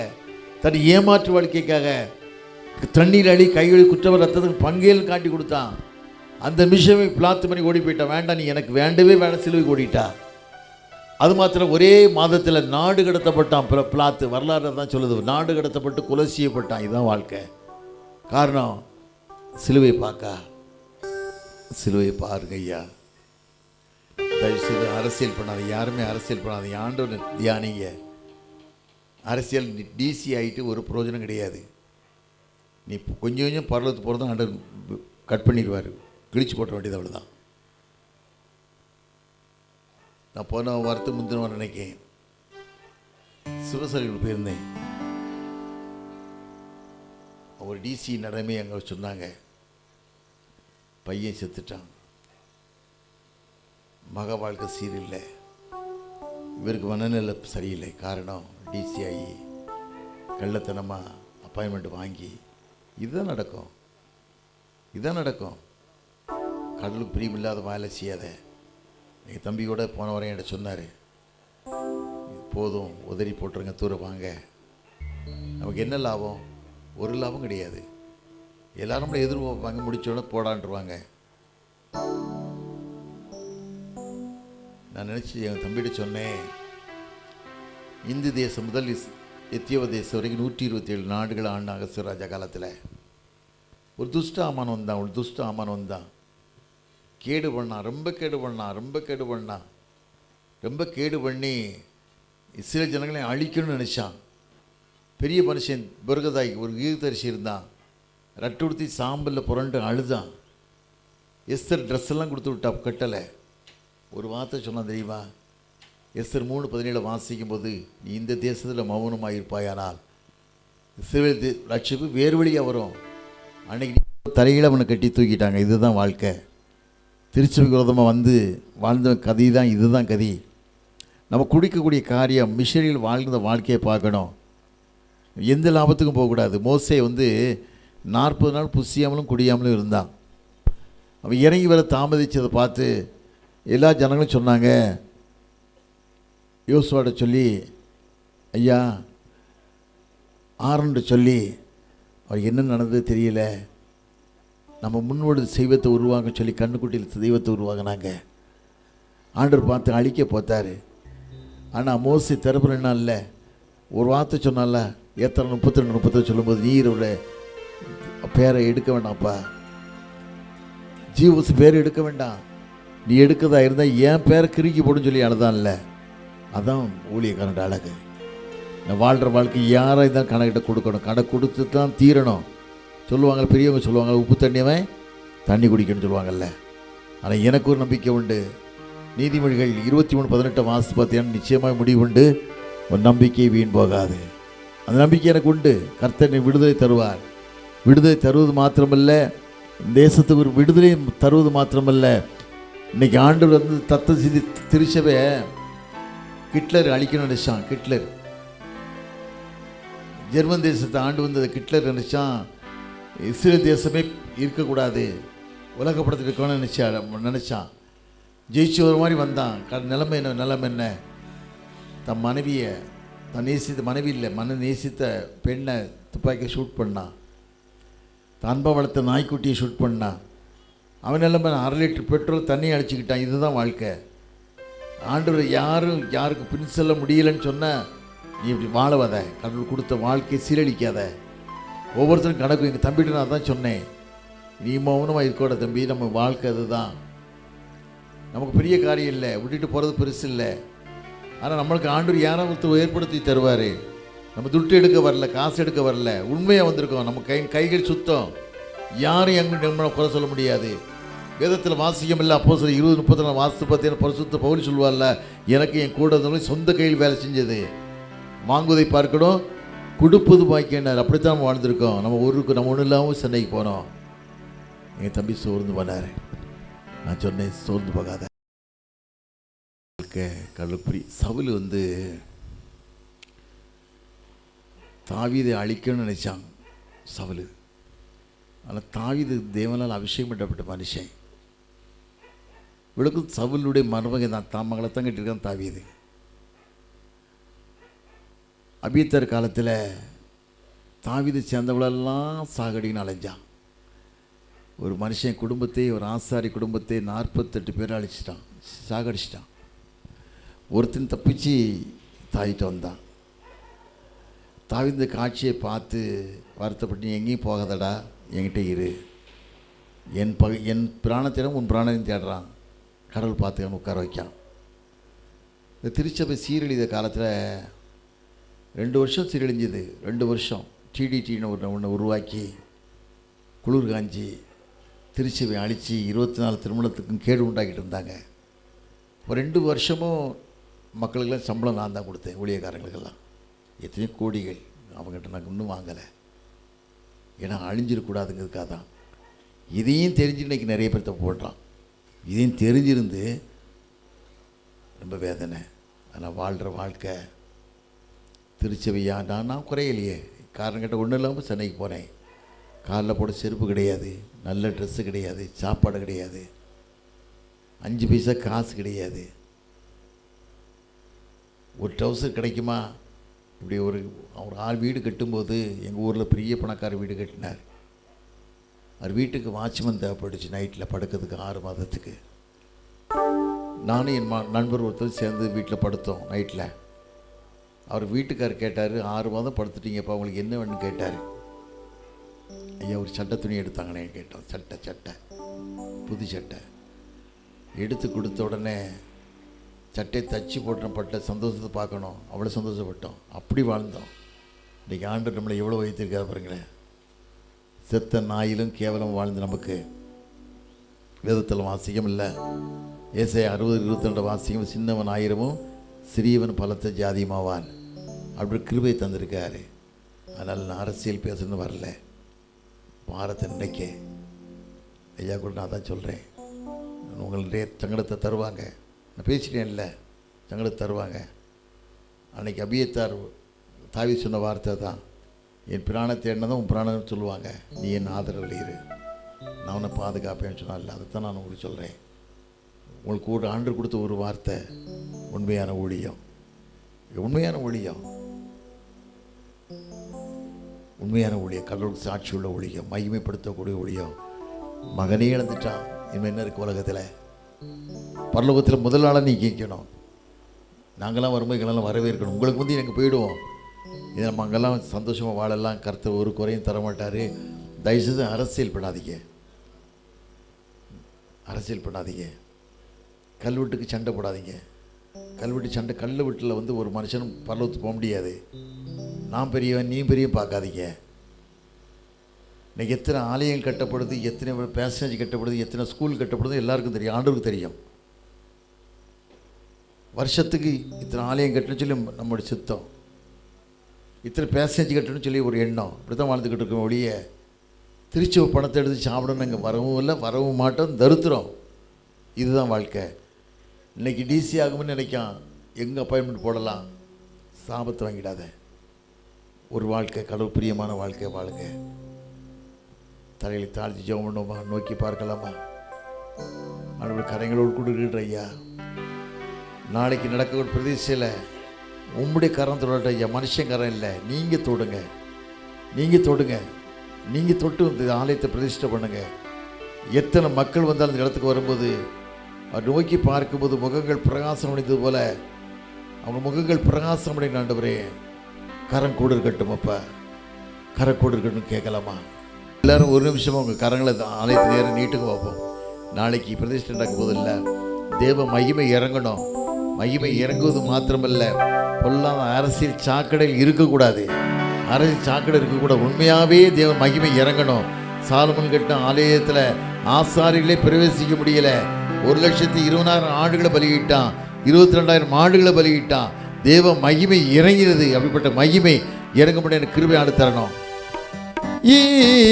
தன் ஏமாற்று வாழ்க்கைக்காக தண்ணீர் அழி கைகளை குற்றவர் ரத்தத்துக்கு பங்கேல் காட்டி கொடுத்தான். அந்த நிமிஷமே பிலாத்து மணி ஓடி போயிட்டான். வேண்டாம், நீ எனக்கு வேண்டவே வேண்டாம், சிலுவைக்கு ஓடிட்டா. அது மாத்திரம் ஒரே மாதத்தில் நாடு கடத்தப்பட்டான் பிலாத்து. வரலாறு தான் சொல்லுது, நாடு கடத்தப்பட்டு கொலை செய்யப்பட்டான். இதுதான் வாழ்க்கை. காரணம் சிலுவை சிலுவை பாருங்க ஐயா. தயவுசெய்து அரசியல் பண்ணாது, யாருமே அரசியல் பண்ணாது. ஆண்டவன் தியானிங்க. அரசியல் டிசி ஆகிட்டு ஒரு பிரயோஜனம் கிடையாது. நீ கொஞ்சம் கொஞ்சம் பரவத்து போகிறதும் ஆண்டவர் கட் பண்ணிடுவார், கிழிச்சு போட்ட வேண்டியது அவ்வளோதான். நான் போன வாரத்துக்கு முந்தின வாரம் நினைக்கேன் சிவசரிகள் போயிருந்தேன். ஒரு டிசி நடமே அங்கே சொன்னாங்க, பையன் செத்துட்டான், மக வாழ்க்கை சீரில்லை, இவருக்கு மனநிலை சரியில்லை. காரணம் டிசி ஆகி கள்ளத்தனமாக அப்பாயின்மெண்ட் வாங்கி. இதுதான் நடக்கும். கடலுக்கு பிரியமில்லாத வேலை செய்யாத. எங்கள் தம்பி கூட போன வரையும் என்கிட்ட சொன்னார், போதும் உதறி போட்டுருங்க, தூரம் வாங்க. நமக்கு என்ன லாபம்? ஒரு லாபம் கிடையாது. எல்லாரும் நம்மளை எதிர்பார்ப்பாங்க, முடிச்சோடனே போடான்ருவாங்க. நான் நினச்சி எங்கள் தம்பிகிட்ட சொன்னேன், இந்து தேசம் முதல் எத்தியோவ தேசம் வரைக்கும் 127 நாடுகள் ஆண்டாங்க சிவராஜா காலத்தில். ஒரு துஷ்ட ஆமான் வந்தான், கேடு பண்ணான், ரொம்ப கேடு பண்ணி இஸ்ரேல் ஜனங்களை அழிக்கணும்னு நினச்சான். பெரிய மனுஷன் புரகதாய் ஒரு கீர்த்தரிசி இருந்தான், ரட்டு உடுத்தி சாம்பலில் புரண்டு அழுதான். எஸ்தர் ட்ரெஸ் எல்லாம் கொடுத்து விட்டா கட்டலை. ஒரு வார்த்தை சொன்னான் தெரியுமா? எஸ்தர் 3:17 வாசிக்கும் போது, நீ இந்த தேசத்தில் மௌனமாக இருப்பாயானால் இஸ்ரவேல் ரட்சிப்பு வேறு வழியாக வரும். அன்னைக்கு தலையில் அவனை கட்டி தூக்கிட்டாங்க. இதுதான் வாழ்க்கை. திருச்சபைக்கு விரோதமாக வந்து வாழ்ந்த கதை தான், இதுதான் கதி. நம்ம குடிக்கக்கூடிய காரியம், மிஷனரிகள் வாழ்ந்த வாழ்க்கையை பார்க்கணும். எந்த லாபத்துக்கும் போகக்கூடாது. மோசே 40 நாள் புசியாமலும் குடியாமலும் இருந்தான். அவன் இறங்கி வர தாமதித்ததை பார்த்து எல்லா ஜனங்களும் சொன்னாங்க, யோசுவாட்ட சொல்லி, ஐயா ஆரன்ட்டு சொல்லி, அவர் என்ன நடந்தது தெரியல, நம்ம முன்னோடு தெய்வத்தை உருவாங்க சொல்லி கண்ணுக்குட்டியில் தெய்வத்தை உருவாங்கினாங்க. ஆண்டவர் பார்த்து அழிக்க போத்தார். ஆனால் மோசி தரப்புறன்னா இல்லை, ஒரு வார்த்தை சொன்னால, ஏத்தனை 32 சொல்லும்போது, நீரோட பேரை எடுக்க வேண்டாம்ப்பா, ஜீவஸ் பேரை எடுக்க வேண்டாம், நீ எடுக்கதா இருந்தால் என் பேரை கிறுக்கி போடுன்னு சொல்லி அழுதான் இல்லை. அதான் ஊழியக்காரன் அழகு. நான் வாழ்கிற வாழ்க்கை யாராக இருந்தாலும் கணக்கிட்ட கொடுக்கணும், கணக்கு கொடுத்து தான் தீரணும். சொல்லுவாங்க பெரியவங்க, சொல்லுவாங்க உப்பு தண்ணியவன் தண்ணி குடிக்கணும்னு சொல்லுவாங்கல்ல. ஆனால் எனக்கு ஒரு நம்பிக்கை உண்டு. நீதிமொழிகள் 23:18 வாசித்து பார்த்தீங்கன்னா நிச்சயமாக முடிவு உண்டு, ஒரு நம்பிக்கை வீண் போகாது. அந்த நம்பிக்கை எனக்கு உண்டு. கர்த்தர் விடுதலை தருவார். விடுதலை தருவது மாத்திரமல்ல, தேசத்துக்கு ஒரு விடுதலை தருவது மாத்திரமல்ல, இன்றைக்கி ஆண்டவர் தத்த சிதி திருச்சபை ஹிட்லர் அழிக்கணும்னு நினச்சான். ஹிட்லர் ஜெர்மன் தேசத்தை ஆண்டு வந்தது. ஹிட்லர் நினச்சான் இஸ்ரேல் தேசமே இருக்கக்கூடாது, உலகப்படத்தில் இருக்கணும்னு நினச்சான். ஜெயிச்சு ஒரு மாதிரி வந்தான். நிலைமை என்ன, தன் மனைவியை, தன் நேசித்த மனைவி இல்லை, நேசித்த பெண்ணை துப்பாக்கியை ஷூட் பண்ணான். அன்பை வளர்த்த நாய்க்குட்டியை ஷூட் பண்ணான். அவன் நிலைமை 1/2 லிட்டர் பெட்ரோல் தண்ணியை அடிச்சுக்கிட்டான். இதுதான் வாழ்க்கை. ஆண்டவர் யாருக்கு பின் செல்ல முடியலன்னு சொன்னால், நீ இப்படி வாழவாத, கடவுள் கொடுத்த வாழ்க்கையை சீரழிக்காத. ஒவ்வொருத்தரும் கணக்கு. எங்கள் தம்பிட்டு நான் தான் சொன்னேன், நீ மௌனமாக இருக்கோட தம்பி, நம்ம வாழ்க்கை அதுதான். நமக்கு பெரிய காரியம் இல்லை, விட்டுட்டு போகிறது பெருசு இல்லை. ஆனால் நம்மளுக்கு ஆண்டவர் யாராவது ஏற்படுத்தி தருவார். நம்ம துட்டு எடுக்க வரல, காசு எடுக்க வரல, உண்மையாக வந்திருக்கோம். நம்ம கைகள் சுத்தம், யாரும் எங்கே நம்மளை குறை சொல்ல முடியாது. வேதத்தில் வாசிக்கம் இல்லை. அப்போ சில 20-30 வாசித்து பார்த்தீங்கன்னா பரிசுத்த பவுல் சொல்லுவார்ல, எனக்கு என் கூட இருந்தவங்களும் சொந்த கையில் வேலை செஞ்சது. வாங்குவதை பார்க்கணும், கொடுப்பது பாக்கினார். அப்படித்தான் நம்ம வாழ்ந்திருக்கோம். நம்ம ஒன்றும் இல்லாமல் சென்னைக்கு போனோம். எங்கள் தம்பி சோர்ந்து பண்ணார். நான் சொன்னேன், சோர்ந்து போகாத. கழுப்புரி சவுல் தாவீதை அழிக்கணும்னு நினைச்சான் சவுல். ஆனால் தாவீது தேவனால் அபிஷேகம் பண்ணப்பட்ட மனுஷன். இவளுக்கு சவுலுடைய மருமகன் தான், தாமங்களை தான் கட்டியிருக்கான் தாவீது. அபியத்தர் காலத்தில் தாவீது சேர்ந்தவளெல்லாம் சாகடின்னு அலைஞ்சான். ஒரு மனுஷன் குடும்பத்தை, ஒரு ஆசாரி குடும்பத்தை 48 பேர் அழிச்சிட்டான், சாகடிச்சிட்டான். ஒருத்தன் தப்பிச்சு தாயிட்ட வந்தான். தாவீது காட்சியை பார்த்து வருத்தப்பட்டு, நீ எங்கேயும் போகாதடா, என்கிட்ட இரு, என் பிராணத்திடம் உன் பிராணத்தையும் தேடுறான், கடவுள் பார்த்து உட்கார வைக்கான். இந்த திருச்சபை சீரழித காலத்தில் 2 வருஷம் சீரழிஞ்சது. 2 வருஷம் டிடிடின்னு ஒன்று உருவாக்கி குளிர் காஞ்சி திருச்சபை அழித்து 24 திருமணத்துக்கும் கேடு உண்டாக்கிட்டு இருந்தாங்க. ஒரு 2 வருஷமும் மக்களுக்கெல்லாம் சம்பளம் நான் தான் கொடுத்தேன், ஊழியக்காரங்களுக்கெல்லாம். எத்தனையோ கோடிகள் அவங்ககிட்ட நாங்கள் இன்னும் வாங்கலை. ஏன்னா அழிஞ்சிடக்கூடாதுங்கிறதுக்காக தான். இதையும் தெரிஞ்சு இன்றைக்கி நிறைய பேர் தப்பு போடுறான். இதையும் தெரிஞ்சிருந்து ரொம்ப வேதனை. ஆனால் வாழ்கிற வாழ்க்கை திருச்சபையா நான் குறையலையே. காரணம் கேட்ட ஒன்றும் இல்லாமல் சென்னைக்கு போனேன். காலில் போட செருப்பு கிடையாது, நல்ல ட்ரெஸ்ஸு கிடையாது, சாப்பாடு கிடையாது, 5 பைசா காசு கிடையாது. ஒரு ட்ரௌசர் கிடைக்குமா? இப்படி ஒரு ஆள் வீடு கட்டும்போது எங்கள் ஊரில் பெரிய பணக்கார வீடு கட்டினார். அவர் வீட்டுக்கு வாட்ச்மேன் தேவைப்பட்டுச்சு நைட்டில் படுக்கிறதுக்கு 6 மாதத்துக்கு. நானும் என் நண்பர் ஒருத்தர் சேர்ந்து வீட்டில் படுத்தோம் நைட்டில். அவர் வீட்டுக்காரர் கேட்டார், 6 மாதம் படுத்துட்டீங்கப்பா, உங்களுக்கு என்ன வேணும்னு கேட்டார். ஐயா ஒரு சட்டை துணி எடுத்தாங்கண்ணே கேட்டோம். சட்டை புது சட்டை எடுத்து கொடுத்த உடனே சட்டையை தச்சு போட்டப்பட்ட சந்தோஷத்தை பார்க்கணும், அவ்வளோ சந்தோஷப்பட்டோம். அப்படி வாழ்ந்தோம். இன்றைக்கி ஆண்டு நம்மளை எவ்வளோ வைத்திருக்காரு பாருங்களேன். செத்த நாயிலும் கேவலம் வாழ்ந்து நமக்கு வேதத்தில் வாசிக்கம் இல்லை. ஏசாயா 60:22 வாசிக்கம், சின்னவன் 1000 சிறியவன் பலத்த ஜாதியுமாவான். அப்படி கிருபை தந்திருக்காரு. அதனால் நான் அரசியல் பேசணும்னு வரல. வாரத்தை நினைக்க ஐயா கூட நான் தான் சொல்கிறேன். உங்களுடைய சங்கடத்தை தருவாங்க. நான் பேசிட்டேன் இல்லை, சங்கடத்தை தருவாங்க. அன்றைக்கி அபியத்தார் தாவீது சொன்ன வார்த்தை தான், என் பிராணத்தை என்னதான் உன் பிராணம் சொல்லுவாங்க, நீ என் ஆதரவில் இரு, நான் உன்னை பாதுகாப்பேன்னு சொன்னால் இல்லை. அதைத்தான் நான் உங்களுக்கு சொல்கிறேன். உங்களுக்கு ஒரு ஆண்டு கொடுத்த ஒரு வார்த்தை உண்மையான ஊழியம். உண்மையான ஊழியம், உண்மையான ஊழியம், கடவுளுக்கு சாட்சி உள்ள ஊழியம், மகிமைப்படுத்தக்கூடிய ஊழியம். மகனே இழந்துட்டான், இனிமேல் என்ன இருக்குது உலகத்தில்? பரலோகத்தில் முதல் நாளாக நீ கேட்கணும். நாங்களாம் வரும்போது எங்களெல்லாம் வரவேற்கணும். உங்களுக்கு வந்து எனக்கு போயிடுவோம். இதை நம்ம அங்கெல்லாம் சந்தோஷமாக வாழலாம். கர்த்தர் ஒரு குறையும் தரமாட்டார். தயவுசெய்து அரசியல் பண்ணாதீங்க, அரசியல் பண்ணாதீங்க. கல்வெட்டுக்கு சண்டை போடாதீங்க. கல்வெட்டு சண்டை, கல்வெட்டில் வந்து ஒரு மனுஷனும் பரலோகத்துக்கு போக முடியாது. நான் பெரியவன் நீ பெரிய பார்க்காதீங்க. இன்றைக்கி எத்தனை ஆலயம் கட்டப்படுது, எத்தனை பேசேஜ் கட்டப்படுது, எத்தனை ஸ்கூல் கட்டப்படுது எல்லாருக்கும் தெரியும், ஆண்டவருக்கு தெரியும். வருஷத்துக்கு இத்தனை ஆலயம் கட்டணும்னு சொல்லி நம்மளுடைய சித்தம், இத்தனை பேசேஜ் கட்டணும்னு சொல்லி ஒரு எண்ணம். இப்படி தான் வாழ்ந்துக்கிட்டு இருக்கோம். ஒழிய திருச்சி பணத்தை எடுத்து சாப்பிடணும் இங்கே வரவும் இல்லை, வரவும் மாட்டோம், தருத்துறோம். இதுதான் வாழ்க்கை. இன்றைக்கி டிசி ஆகும்னு நினைக்கான், எங்கே அப்பாயின்மெண்ட் போடலாம். சாபத்தை வாங்கிடாத. ஒரு வாழ்க்கை, கடவுள் பிரியமான வாழ்க்கை வாழுங்க. தலைகளை தாழ்த்தி ஜெபம் பண்ணுவோமா, நோக்கி பார்க்கலாமா? ஆண்டவர் கரைங்களோடு கொடுக்கிற ஐயா, நாளைக்கு நடக்க ஒரு பிரதேசத்தில் உம்முடைய கரம் தொடட்ட ஐயா. மனுஷன் கரம் இல்லை, நீங்கள் தொடுங்க, நீங்கள் தொடுங்க, நீங்கள் தொட்டு இந்த ஆலயத்தை பிரதிஷ்டை பண்ணுங்க. எத்தனை மக்கள் வந்தாலும் அந்த இடத்துக்கு வரும்போது அவர் நோக்கி பார்க்கும்போது முகங்கள் பிரகாசம் அடைந்தது போல அவங்க முகங்கள் பிரகாசம் அடைந்த ஆண்டவரே, கரம் கூட இருக்கட்டும் அப்பா, கரம் கூட இருக்கட்டும் கேட்கலாமா? எல்லோரும் ஒரு நிமிஷமாக உங்கள் கரங்களை ஆலயத்து நேரம் நீட்டுக்கு பார்ப்போம். நாளைக்கு பிரதிஷ்டை நடக்கும் போது இல்லை, தேவ மகிமை இறங்கணும். மகிமை இறங்குவது மாத்திரமல்ல, பொல்லாத அரசியல் சாக்கடையில் இருக்கக்கூடாது. அரசியல் சாக்கடை இருக்கக்கூடாது. உண்மையாகவே தேவ மகிமை இறங்கணும். சாலமோன் கட்டின ஆலயத்தில் ஆசாரிகளே பிரவேசிக்க முடியல. 1,20,000 ஆடுகளை பலியிட்டான், 22,000 ஆடுகளை பலியிட்டான். தேவ மகிமை இறங்கினது. அப்படிப்பட்ட மகிமை இறங்கும்படி எனக்கு கிருபை ஆண்டு தரணும்.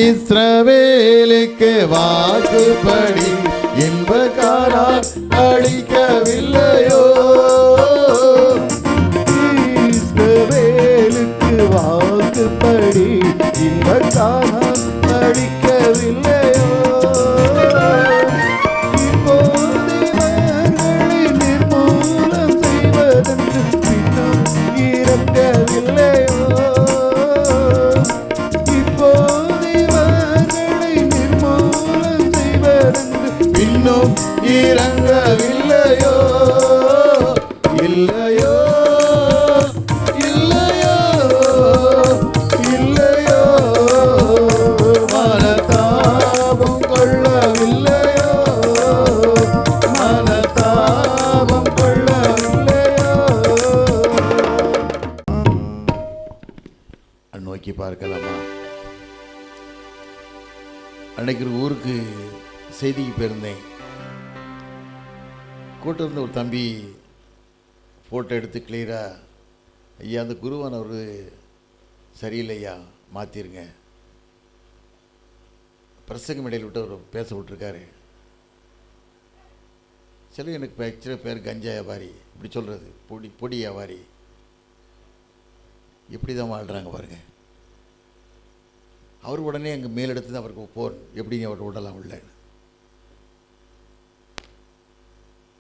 இஸ்ரவேலுக்கு வாக்குப்படி இன்பக்காரால் அழிக்கவில்லையோ, இஸ்ரவேலுக்கு வாக்குப்படி இன்பக்காரால் அழிக்கவில்லையோ, இப்போது இவர்களை நிர்மூலம் செய்வதென்று பின்னும் இறக்கவில்லையோ, இன்னும் இறங்கவில்லையோ, இல்லையோ இல்லையோ இல்லையோ, மனதாபம் கொள்ளவில்லையோ, மனதாபம் கொள்ளவில்லையோ. நோக்கி பார்க்கலாமா? அன்னைக்கு ஒரு ஊருக்கு செய்திக்கு போயிருந்தேன். கூட்டம் இருந்த ஒரு தம்பி ஃபோட்டோ எடுத்து கிளியராக, ஐயா அந்த குருவானவர் சரியில்லையா, மாற்றிருங்க. பிரசங்க மேடையில் விட்டு அவர் பேச விட்டுருக்காரு. சில எனக்கு ஆக்சுவலாக பேர் கஞ்சா வியாபாரி இப்படி சொல்கிறது, பொடி வியாபாரி, இப்படி தான் வாழ்கிறாங்க பாருங்க. அவர் உடனே அங்கே மேலெடுத்து அவருக்கு போர் எப்படிங்க அவர் விடலாம் உள்ள.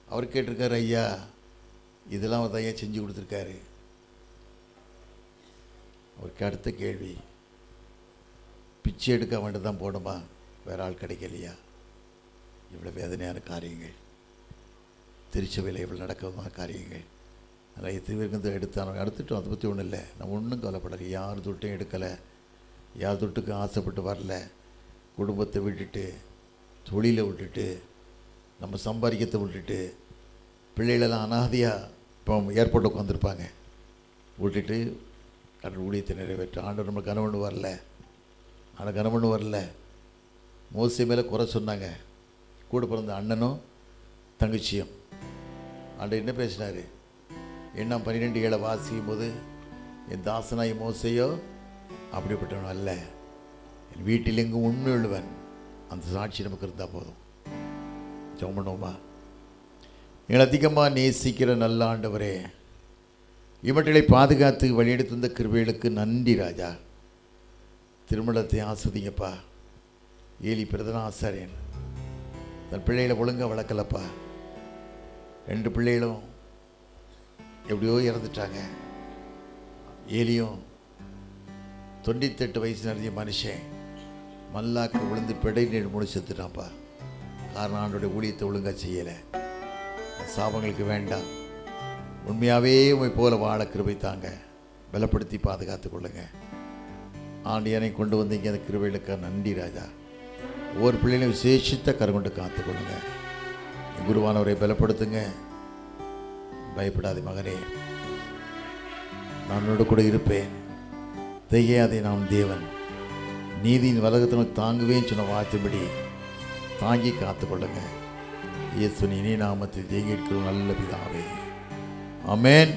அவர் கேட்டிருக்காரு, ஐயா இதெல்லாம் அவர் ஐயா செஞ்சு கொடுத்துருக்காரு. அவருக்கு அடுத்த கேள்வி, பிச்சை எடுக்க வேண்டியது தான் போகணுமா, வேறு ஆள் கிடைக்கலையா? இவ்வளோ வேதனையான காரியங்கள் திருச்சபையில் இவ்வளோ நடக்கிறதுமான காரியங்கள். அதனால் எத்தனை பேருக்கு எடுத்தானோ எடுத்துட்டோம், அதை பற்றி ஒன்றும் இல்லை. நம்ம ஒன்றும் கவலைப்படலை. யார் தொட்டும் எடுக்கலை, யார் தொட்டுக்கும் ஆசைப்பட்டு வரல. குடும்பத்தை விட்டுட்டு, தொழிலை விட்டுட்டு, நம்ம சம்பாதிக்கத்தை விட்டுட்டு, பிள்ளைகளெல்லாம் அனாதையாக இப்போ ஏர்போர்ட்டில் உட்காந்துருப்பாங்க, விட்டுட்டு கடவுள் ஊழியத்தை நிறைவேற்ற ஆண்டவர் நம்ம கணவன் வரல. ஆனால் கணவன் வரல. மோசே மேலே குறை சொன்னாங்க, கூட பிறந்த அண்ணனும் தங்கச்சியும். ஆண்டவர் என்ன பேசினார்? என்ன 12:7 வாசிக்கும் போது, என் தாசனாய் மோசையோ அப்படிப்பட்டவன் அல்ல, என் வீட்டில் எங்கும் உண்மை உள்ளவன். அந்த சாட்சி நமக்கு இருந்தால் போதும். ஜெபம் பண்ணுவோமா? எங்களை அதிகமாக நேசிக்கிற நல்ல ஆண்டவரே, இவற்றை பாதுகாத்து வழியெடுத்து வந்த கிருபைகளுக்கு நன்றி ராஜா. திருமணத்தை ஆஸ்வதிங்கப்பா. ஏலி பிரதன ஆசாரியன் தன் பிள்ளைகளை ஒழுங்காக வளர்க்கலப்பா. 2 பிள்ளைகளும் எப்படியோ இறந்துட்டாங்க. ஏலியும் 98 வயசு நிறைய மனுஷன் மல்லாக்கு விழுந்து பிடை நீர் முடி செத்துட்டான்ப்பா. காரணம் ஆண்டோடைய ஊழியத்தை ஒழுங்காக செய்யலை. சாபங்களுக்கு வேண்டாம். உண்மையாகவே உண்மை போல வாழ கிருபை தாங்க. பலப்படுத்தி பாதுகாத்து கொள்ளுங்க. ஆண்டியனை கொண்டு வந்தீங்க, அந்த கிருபைகளுக்காக நன்றி ராஜா. ஒவ்வொரு பிள்ளைகளையும் விசேஷித்த கருங்கொண்டு காத்துக்கொள்ளுங்க. குருவானவரை பலப்படுத்துங்க. பயப்படாதே மகனே, நான் உன்னோடு கூட இருப்பேன். தையாதே, நான் தேவன், நீதியின் வலகத்தினை தாங்குவேன்னு சொன்ன வார்த்தைப்படி தாங்கி காத்துக்கொள்ளுங்க. இயேசுவின் இனி நாமத்தில் ஜெயிக்கிறோம் நல்ல பிதாவே. ஆமென்.